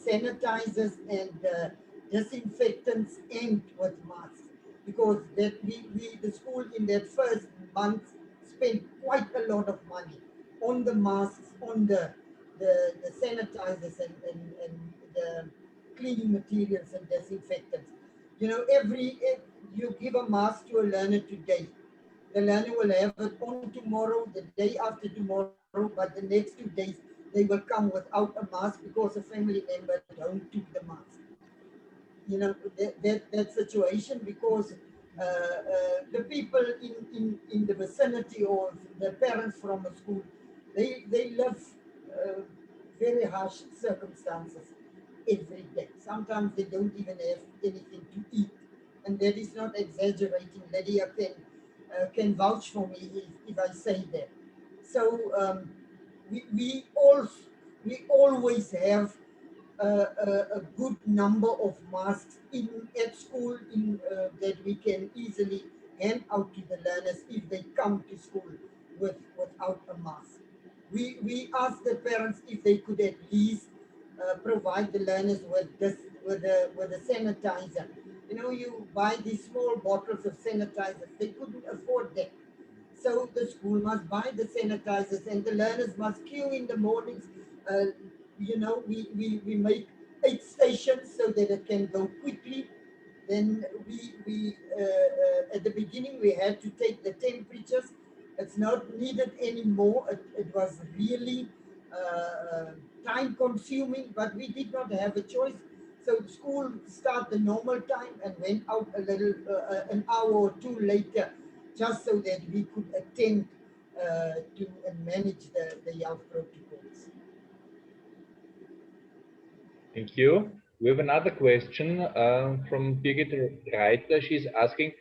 sanitizers and the disinfectants and with masks, because that the school in that first month spent quite a lot of money on the masks, on the sanitizers and the cleaning materials and disinfectants. You know, you give a mask to a learner today, the learner will have it on tomorrow, the day after tomorrow, but the next 2 days they will come without a mask because a family member don't took the mask. You know, that situation, because the people in the vicinity or the parents from a school, they live uh, very harsh circumstances every day. Sometimes they don't even have anything to eat, and that is not exaggerating. Lydia can vouch for me if I say that. So we we all we always have a good number of masks in at school that we can easily hand out to the learners if they come to school without a mask. We asked the parents if they could at least provide the learners with a sanitizer. You know, you buy these small bottles of sanitizers. They couldn't afford that. So the school must buy the sanitizers and the learners must queue in the mornings. Uh, you know, we make 8 stations so that it can go quickly. Then at the beginning we had to take the temperatures. It's not needed anymore. It was really time consuming, but we did not have a choice. So the school started the normal time and went out a little, an hour or two later, just so that we could attend to and manage the health protocols. Thank you. We have another question from Birgit Reiter. She's asking,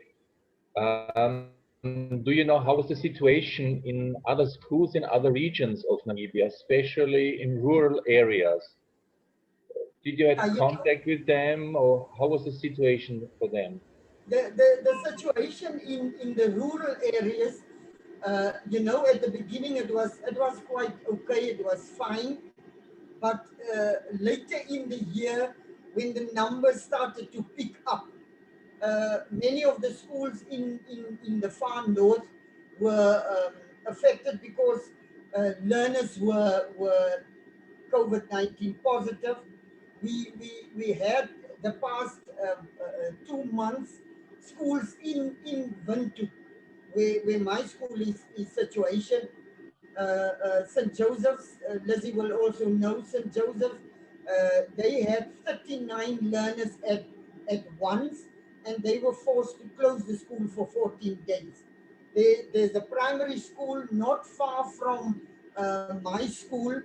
do you know how was the situation in other schools in other regions of Namibia, especially in rural areas? Did you have contact with them, or how was the situation for them? The situation in the rural areas, you know, at the beginning it was quite okay, it was fine, but later in the year, when the numbers started to pick up, many of the schools in the far north were affected because learners were COVID-19 positive. We had the past 2 months schools in Windhoek, where my school is situation. St. Joseph's, Lizzie will also know St. Joseph's. They had 39 learners at once, and they were forced to close the school for 14 days. There's a primary school not far from my school.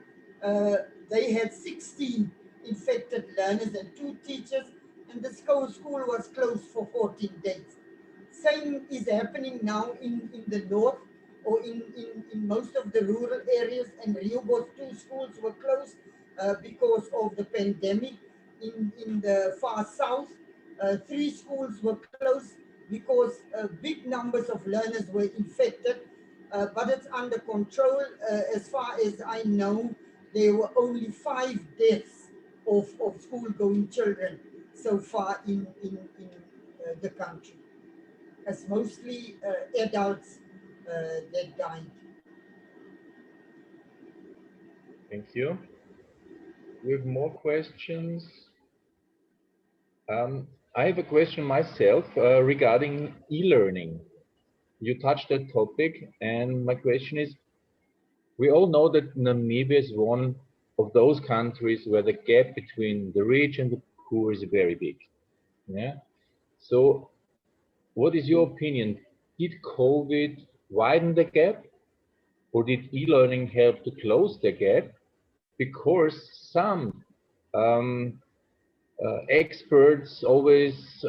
They had 16 infected learners and 2 teachers, and the school was closed for 14 days. Same is happening now in the north, or in most of the rural areas, and Rehoboth 2 schools were closed because of the pandemic. In the far south, 3 schools were closed because big numbers of learners were infected, but it's under control. As far as I know, there were only 5 deaths of school-going children so far in the country. It's mostly adults that died. Thank you. We have more questions. I have a question myself regarding e-learning. You touched that topic, and my question is, we all know that Namibia is one of those countries where the gap between the rich and the poor is very big. Yeah. So, what is your opinion? Did COVID widen the gap, or did e-learning help to close the gap? Because some experts always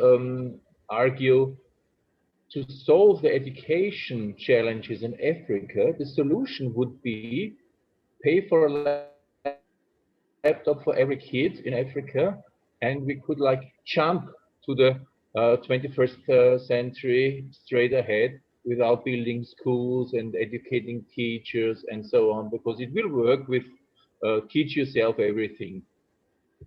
argue to solve the education challenges in Africa, the solution would be pay for a laptop for every kid in Africa, and we could like jump to the 21st century straight ahead without building schools and educating teachers and so on, because it will work with teach yourself everything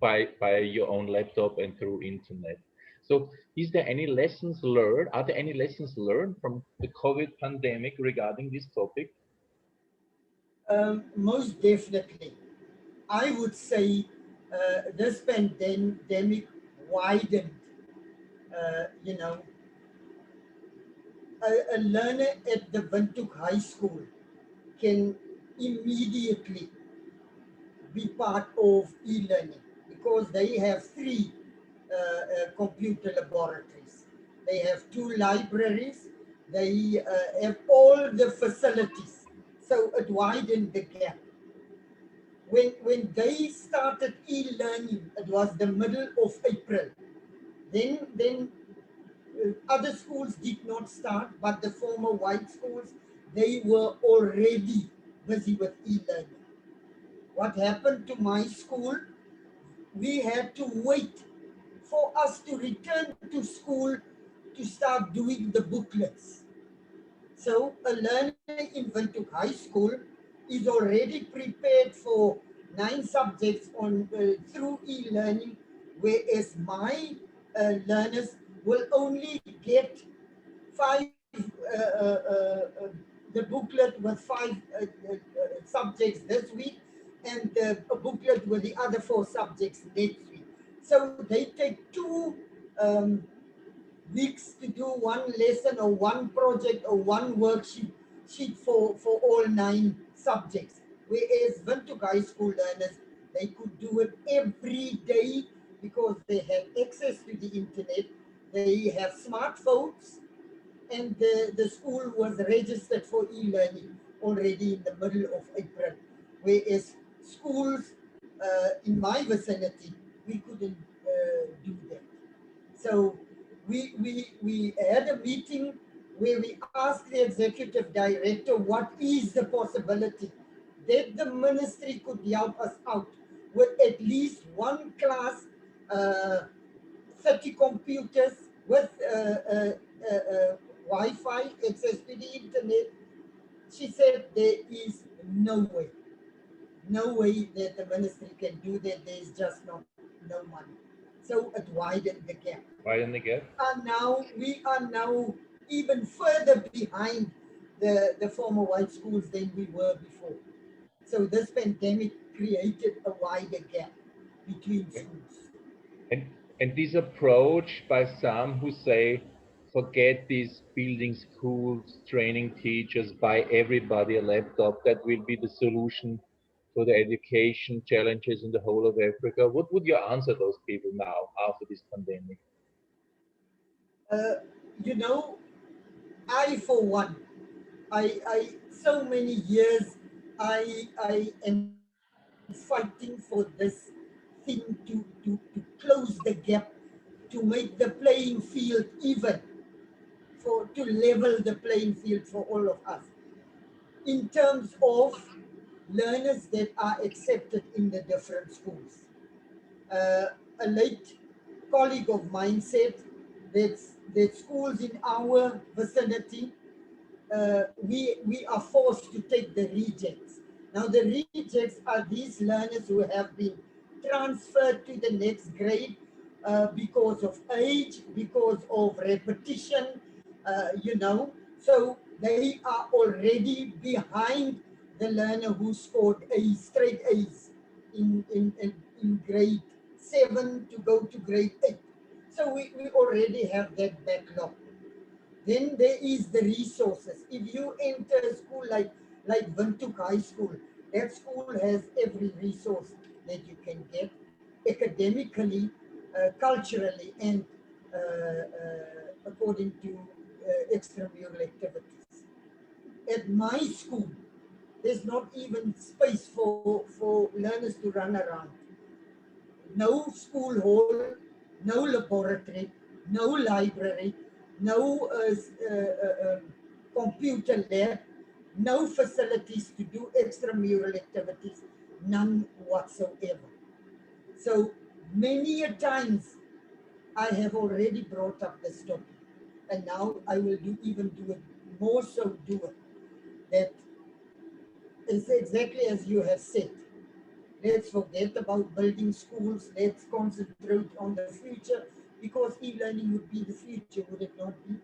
by your own laptop and through internet. So is there any lessons learned? Are there any lessons learned from the COVID pandemic regarding this topic? Most definitely. I would say this pandemic widened, you know, a learner at the Windhoek High School can immediately be part of e-learning because they have three computer laboratories. They have two libraries. They have all the facilities. So it widened the gap. When they started e-learning, it was the middle of April. Then other schools did not start, but the former white schools, they were already busy with e-learning. What happened to my school? We had to wait for us to return to school to start doing the booklets. So a learner in Windhoek High School is already prepared for 9 subjects on through e-learning, whereas my learners will only get five the booklet with five subjects this week and a booklet with the other 4 subjects next week. So they take 2 weeks to do one lesson or one project or one worksheet sheet for all 9 subjects. Whereas Windhoek High School learners, they could do it every day because they have access to the internet, they have smartphones, and the school was registered for e-learning already in the middle of April. Whereas schools in my vicinity, we couldn't do that. So we had a meeting where we asked the executive director what is the possibility that the ministry could help us out with at least one class, uh, 30 computers with Wi-Fi access to the internet. She said there is no way that the ministry can do that. There's just no money. So it widened the gap. Why didn't they get? We are now even further behind the former white schools than we were before. So this pandemic created a wider gap between schools. And and this approach by some who say, forget these building schools, training teachers, buy everybody a laptop, that will be the solution for the education challenges in the whole of Africa. What would you answer those people now after this pandemic? Uh, you know, I for one, so many years I am fighting for this thing to close the gap, to make the playing field even, for to level the playing field for all of us in terms of learners that are accepted in the different schools. Uh, a late colleague of mine said that schools in our vicinity, we are forced to take the rejects. Now, the rejects are these learners who have been transferred to the next grade because of age, because of repetition, you know. So they are already behind the learner who scored A's, straight A's in grade 7 to go to grade 8. So we already have that backlog. Then there is the resources. If you enter a school like Windhoek High School, that school has every resource that you can get academically, culturally, and according to extramural activities. At my school, there's not even space for learners to run around. No school hall, no laboratory, no library, no computer lab, no facilities to do extramural activities, none whatsoever. So many a times I have already brought up this topic, and now I will even do it more so. Do it that is exactly as you have said. Let's forget about building schools. Let's concentrate on the future, because e-learning would be the future, would it not be?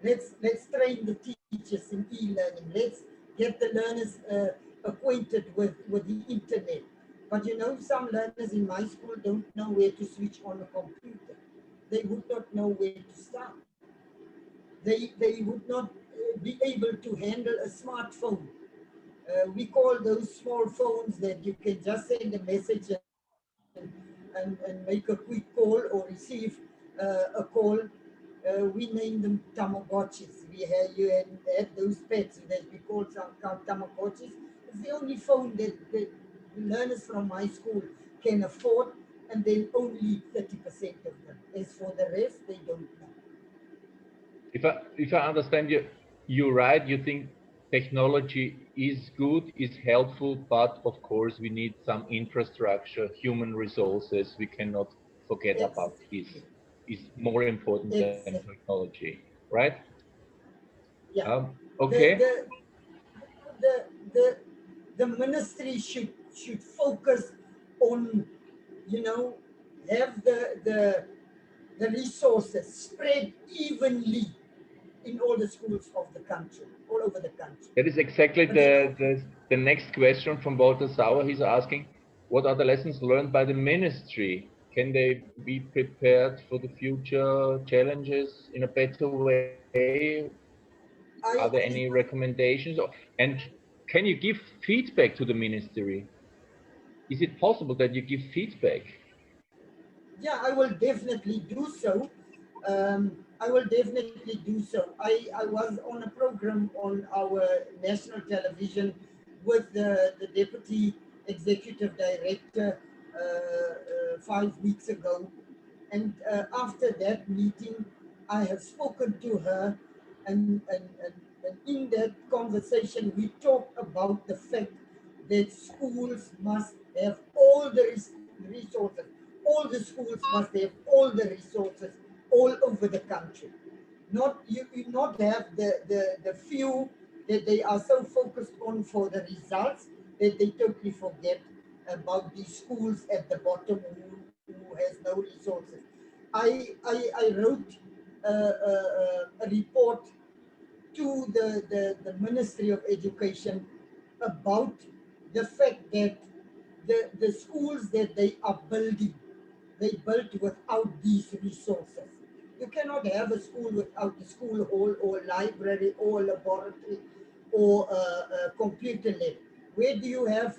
Let's train the teachers in e-learning. Let's get the learners acquainted with the internet. But you know, some learners in my school don't know where to switch on a computer. They would not know where to start. They would not be able to handle a smartphone. We call those small phones that you can just send a message and make a quick call or receive a call. We name them Tamagotchis. You had those pets that we call some Tamagotchis. It's the only phone that the learners from my school can afford, and then only 30% of them. As for the rest, they don't know. If I understand you, you're right. You think technology is good, is helpful, but of course we need some infrastructure, human resources. We cannot forget about this. Exactly. Is more important than Exactly. technology, right? Yeah. The Okay. the the the the ministry should focus on, you know, have the resources spread evenly in all the schools of the country, all over the country. That is exactly But you know, the next question from Walter Sauer. He's asking, what are the lessons learned by the ministry? Can they be prepared for the future challenges in a better way? Are there any I recommendations? And can you give feedback to the ministry? Is it possible that you give feedback? yeah, I will definitely do so. I will definitely do so. I was on a program on our national television with the deputy executive director 5 weeks ago. And after that meeting, I have spoken to her, and in that conversation, we talked about the fact that schools must have all the resources. All the schools must have all the resources all over the country. Not you not have the few that they are so focused on for the results that they totally forget about the schools at the bottom who has no resources. I wrote a report to the Ministry of Education about the fact that the schools that they are building, they built without these resources. You cannot have a school without a school hall or library or laboratory or a computer lab. Where do you have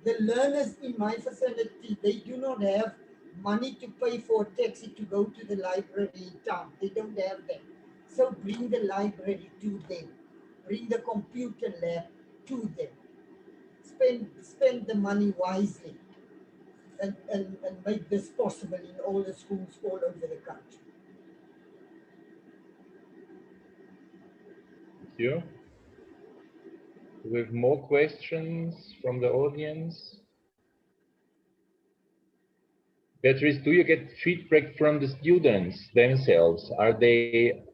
the learners in my facility? They do not have money to pay for a taxi to go to the library in town. They don't have that. So bring the library to them. Bring the computer lab to them. Spend the money wisely, and make this possible in all the schools all over the country. Thank you. Do we have more questions from the audience? Beatrice, do you get feedback from the students themselves? Are they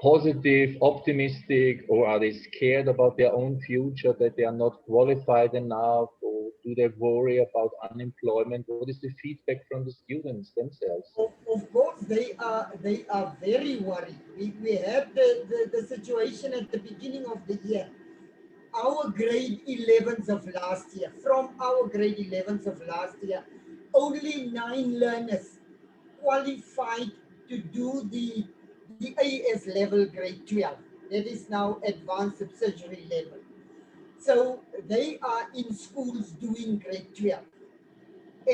positive, optimistic, or are they scared about their own future, that they are not qualified enough, or do they worry about unemployment? What is the feedback from the students themselves? Of course, they are very worried. We had the situation at the beginning of the year. Our grade 11s of last year, from our grade 11s of last year, only 9 learners qualified to do the AS level grade 12. That is now advanced subsidiary level. So they are in schools doing grade 12.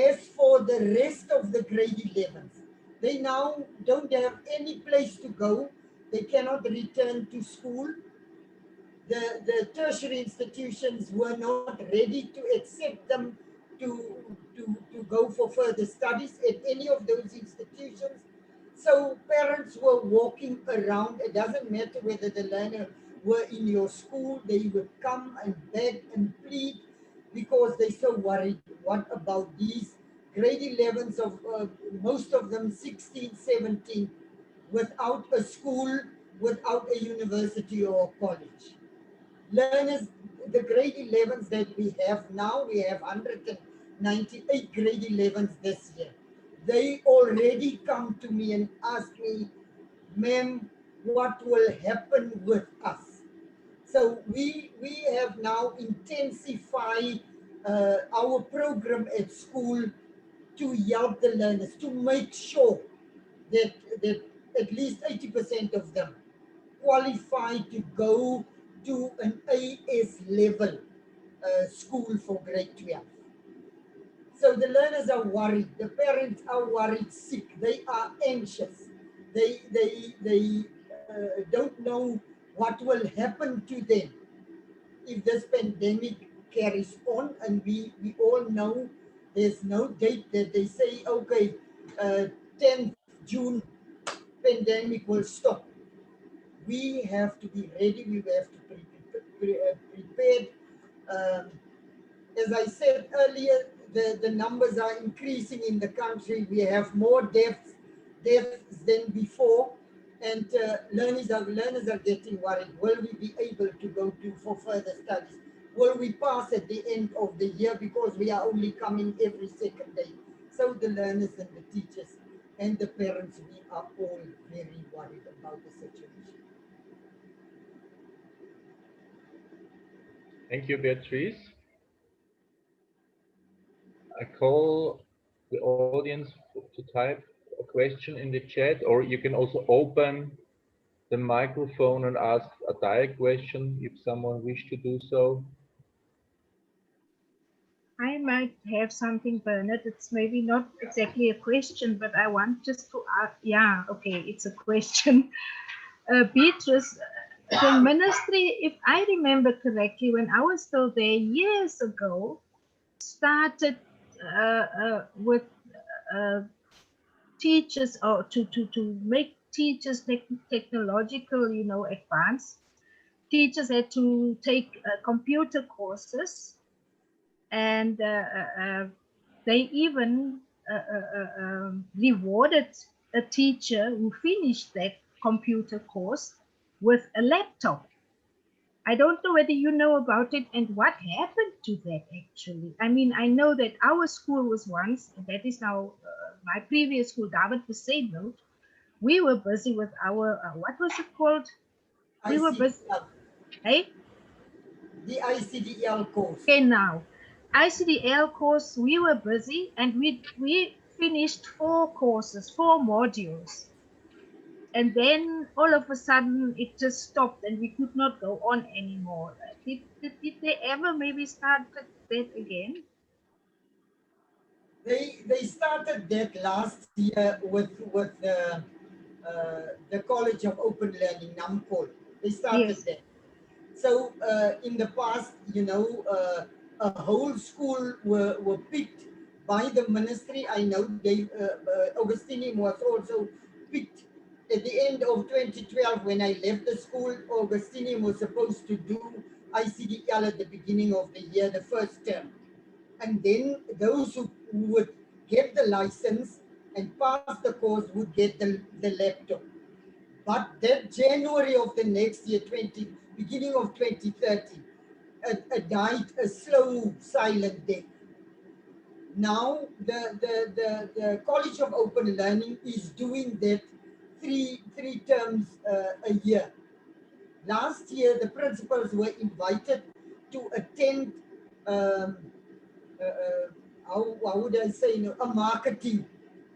As for the rest of the grade 11s, they now don't have any place to go. They cannot return to school. The tertiary institutions were not ready to accept them to go for further studies at any of those institutions. So parents were walking around. It doesn't matter whether the learner were in your school, they would come and beg and plead because they're so worried. What about these grade 11s of most of them 16, 17, without a school, without a university or college? Learners, the grade 11s that we have now, we have 198 grade 11s this year. They already come to me and ask me, ma'am, what will happen with us? So we have now intensified our program at school to help the learners, to make sure that at least 80% of them qualify to go to an AS level school for grade 12. So the learners are worried, the parents are worried sick, they are anxious, they don't know what will happen to them if this pandemic carries on. And we all know there's no date that they say, okay, 10th June, pandemic will stop. We have to be ready, we have to be prepared. Um, as I said earlier, the numbers are increasing in the country. We have more deaths than before, and learners are getting worried. Will we be able to go to for further studies? Will we pass at the end of the year, because we are only coming every second day? So the learners and the teachers and the parents, we are all very worried about the situation. Thank you, Beatrice. I call the audience to type a question in the chat, or you can also open the microphone and ask a direct question if someone wishes to do so. I might have something, Bernard. It's maybe not exactly a question, but I want just to ask. Yeah, okay, it's a question. Beatrice, the ministry, if I remember correctly, when I was still there years ago, started with teachers, or to make teachers technological, advanced. Teachers had to take computer courses, and they even rewarded a teacher who finished that computer course with a laptop. I don't know whether you know about it and what happened to that actually. I mean, I know that our school was once, that is now my previous school, David Beseyveld. We were busy with our, what was it called? We were busy, hey? The ICDL course. Okay, now, ICDL course, we were busy, and we finished 4 courses, 4 modules. And then all of a sudden it just stopped and we could not go on anymore. Did they ever maybe start that again? They started that last year with the College of Open Learning, NAMCOL. They started Yes. that. So in the past, a whole school were picked by the ministry. I know they Augustinium was also picked at the end of 2012 when I left the school. Augustinium was supposed to do ICDL at the beginning of the year, the first term. And then those who would get the license and pass the course would get the laptop. But that January of the next year, beginning of 2030, died a slow, silent death. Now the College of Open Learning is doing that three terms a year. Last year, the principals were invited to attend um, how would I say, a marketing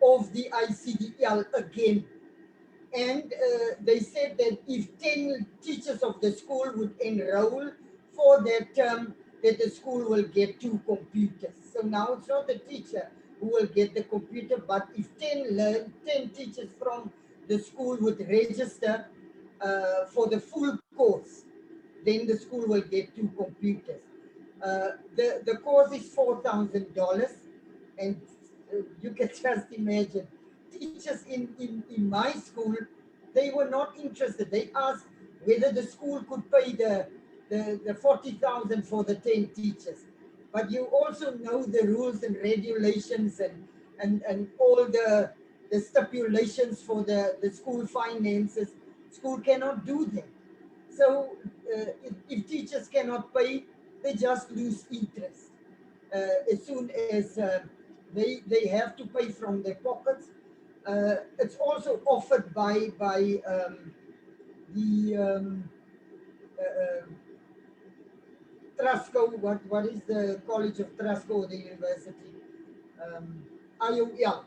of the ICDL again. And they said that if 10 teachers of the school would enroll for that term, that the school will get 2 computers. So now it's not the teacher who will get the computer, but if 10 teachers from the school would register for the full course, then the school will get 2 computers. The course is $4,000, and you can just imagine teachers in my school, they were not interested. They asked whether the school could pay the 40,000 for the 10 teachers. But you also know the rules and regulations and all the stipulations for the school finances. School cannot do that. So if teachers cannot pay, they just lose interest. As soon as they have to pay from their pockets. It's also offered by the Trusco. What is the College of Trusco, the university? IOL.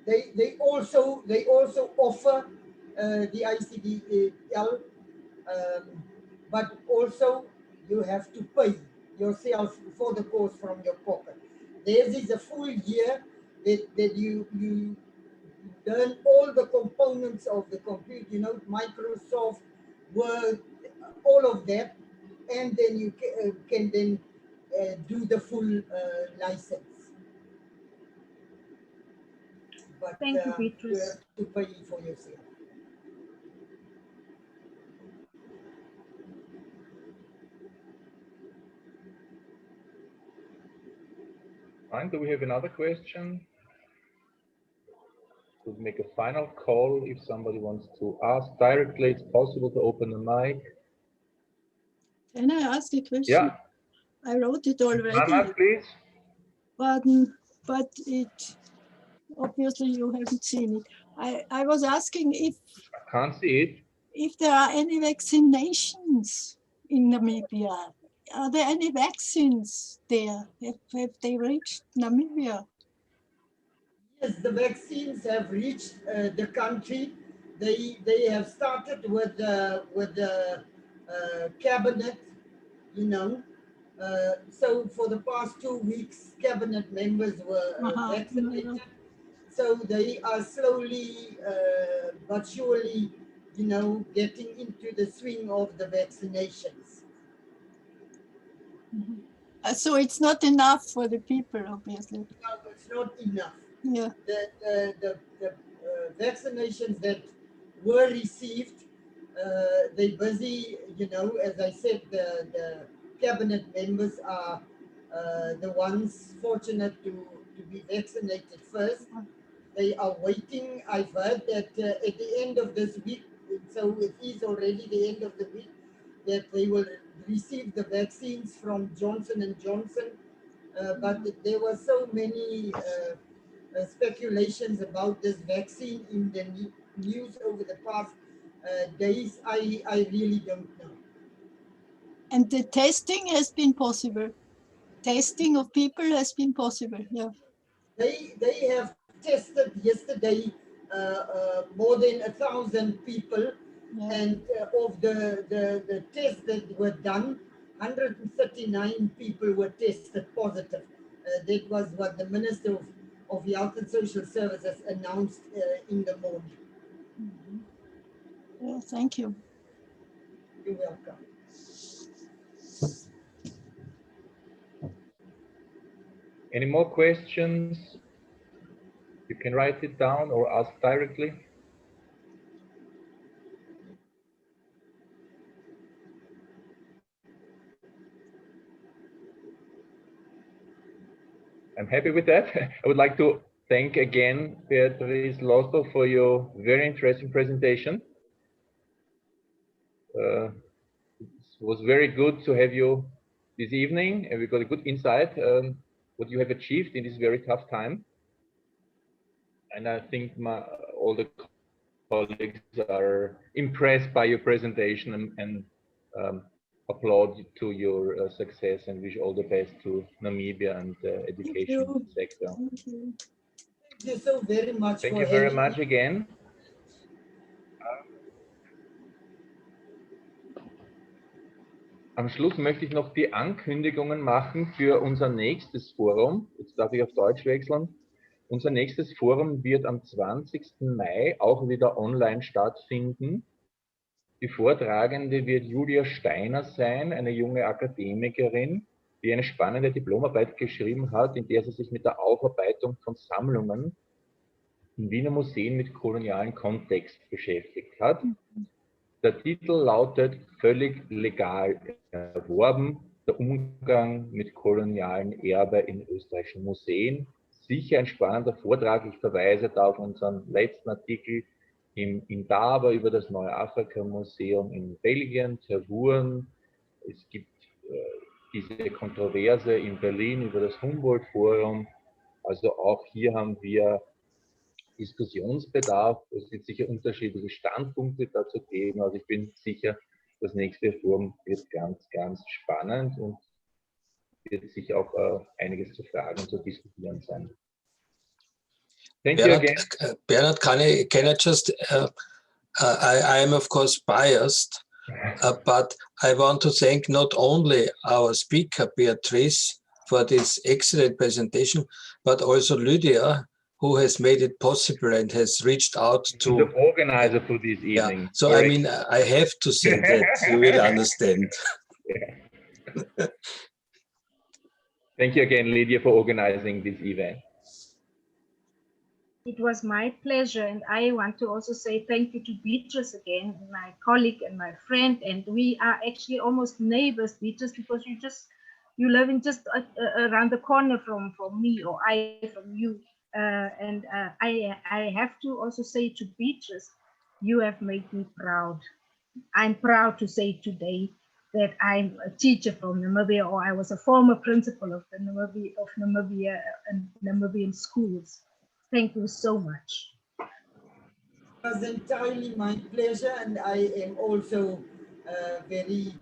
They also offer the ICDL, but also you have to pay yourself for the course from your pocket. Theirs is a full year that you learn all the components of the computer, you know, Microsoft, Word, all of that, and then you can then do the full license. But Thank you, you Beatrice. have to pay for yourself. Fine. Do we have another question? We'll make a final call if somebody wants to ask directly. It's possible to open the mic. Can I ask a question? Yeah. I wrote it already. Anna, please. But it obviously you haven't seen it. I was asking if I can't see it. If there are any vaccinations in Namibia. Are there any vaccines there? Have they reached Namibia? Yes, the vaccines have reached the country. They have started with the cabinet, you know. So for the past 2 weeks, cabinet members were vaccinated. So they are slowly but surely, you know, getting into the swing of the vaccinations. So it's not enough for the people, obviously. No, it's not enough. Yeah. The vaccinations that were received, they're busy, you know, as I said, the cabinet members are the ones fortunate to be vaccinated first. They are waiting. I've heard that at the end of this week, so it is already the end of the week, that they will receive the vaccines from Johnson & Johnson. But there were so many speculations about this vaccine in the news over the past days. I really don't know. And the testing has been possible. Testing of people has been possible. Yeah. They have tested yesterday more than 1,000 people, yeah. And of the tests that were done, 139 people were tested positive. That was what the Minister of Health and Social Services announced in the morning. Mm-hmm. Yeah, thank you. You're welcome. Any more questions? You can write it down or ask directly. I'm happy with that. I would like to thank again Beatrice Losper for your very interesting presentation. It was very good to have you this evening, and we got a good insight what you have achieved in this very tough time. And I think all the colleagues are impressed by your presentation and applaud to your success and wish all the best to Namibia and the education sector. Thank you. Thank you so very much. Thank you very much again. Am Schluss möchte ich noch die Ankündigungen machen für unser nächstes Forum. Jetzt darf ich auf Deutsch wechseln. Unser nächstes Forum wird am 20. Mai auch wieder online stattfinden. Die Vortragende wird Julia Steiner sein, eine junge Akademikerin, die eine spannende Diplomarbeit geschrieben hat, in der sie sich mit der Aufarbeitung von Sammlungen in Wiener Museen mit kolonialen Kontext beschäftigt hat. Der Titel lautet völlig legal erworben, der Umgang mit kolonialen Erbe in österreichischen Museen. Sicher ein spannender Vortrag. Ich verweise da auf unseren letzten Artikel in Dava über das neue Afrika-Museum in Belgien, Tervuren. Es gibt diese Kontroverse in Berlin über das Humboldt-Forum. Also auch hier haben wir Diskussionsbedarf. Es wird sicher unterschiedliche Standpunkte dazu geben. Also ich bin sicher, das nächste Forum wird ganz, ganz spannend und wird sicher auch einiges zu fragen und zu diskutieren sein. Thank you again. Bernhard, can I just, I am of course biased, but I want to thank not only our speaker, Beatrice, for this excellent presentation, but also Lydia, who has made it possible and has reached out to the organizer for this evening. Yeah. So correct. I mean, I have to say that you will understand. Yeah. Thank you again, Lydia, for organizing this event. It was my pleasure, and I want to also say thank you to Beatrice again, my colleague and my friend. And we are actually almost neighbors, Beatrice, because you live in just around the corner from me, or I from you. I have to also say to Beatrice, you have made me proud. I'm proud to say today that I'm a teacher from Namibia, or I was a former principal of the Namibia and Namibian schools. Thank you so much. It was entirely my pleasure, and I am also very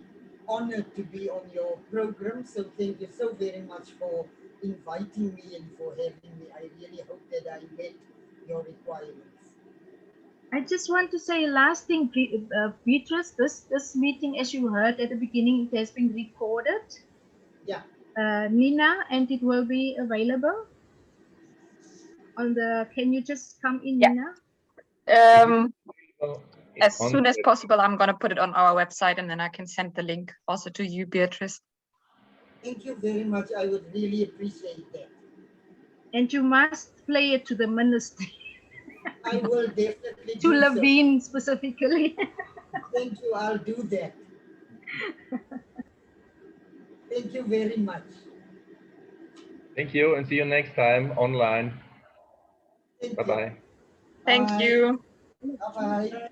honored to be on your program. So thank you so very much for inviting me and for having me. I really hope that I met your requirements. I just want to say last thing, Beatrice, this meeting, as you heard at the beginning, it has been recorded. Yeah. Nina, and it will be available on the, can you just come in, yeah. Nina? As soon as possible, I'm going to put it on our website, and then I can send the link also to you, Beatrice. Thank you very much. I would really appreciate that. And you must play it to the minister. I will definitely to Levine so. Specifically. Thank you. I'll do that. Thank you very much. Thank you, and see you next time online. Bye-bye. Thank you. Bye-bye.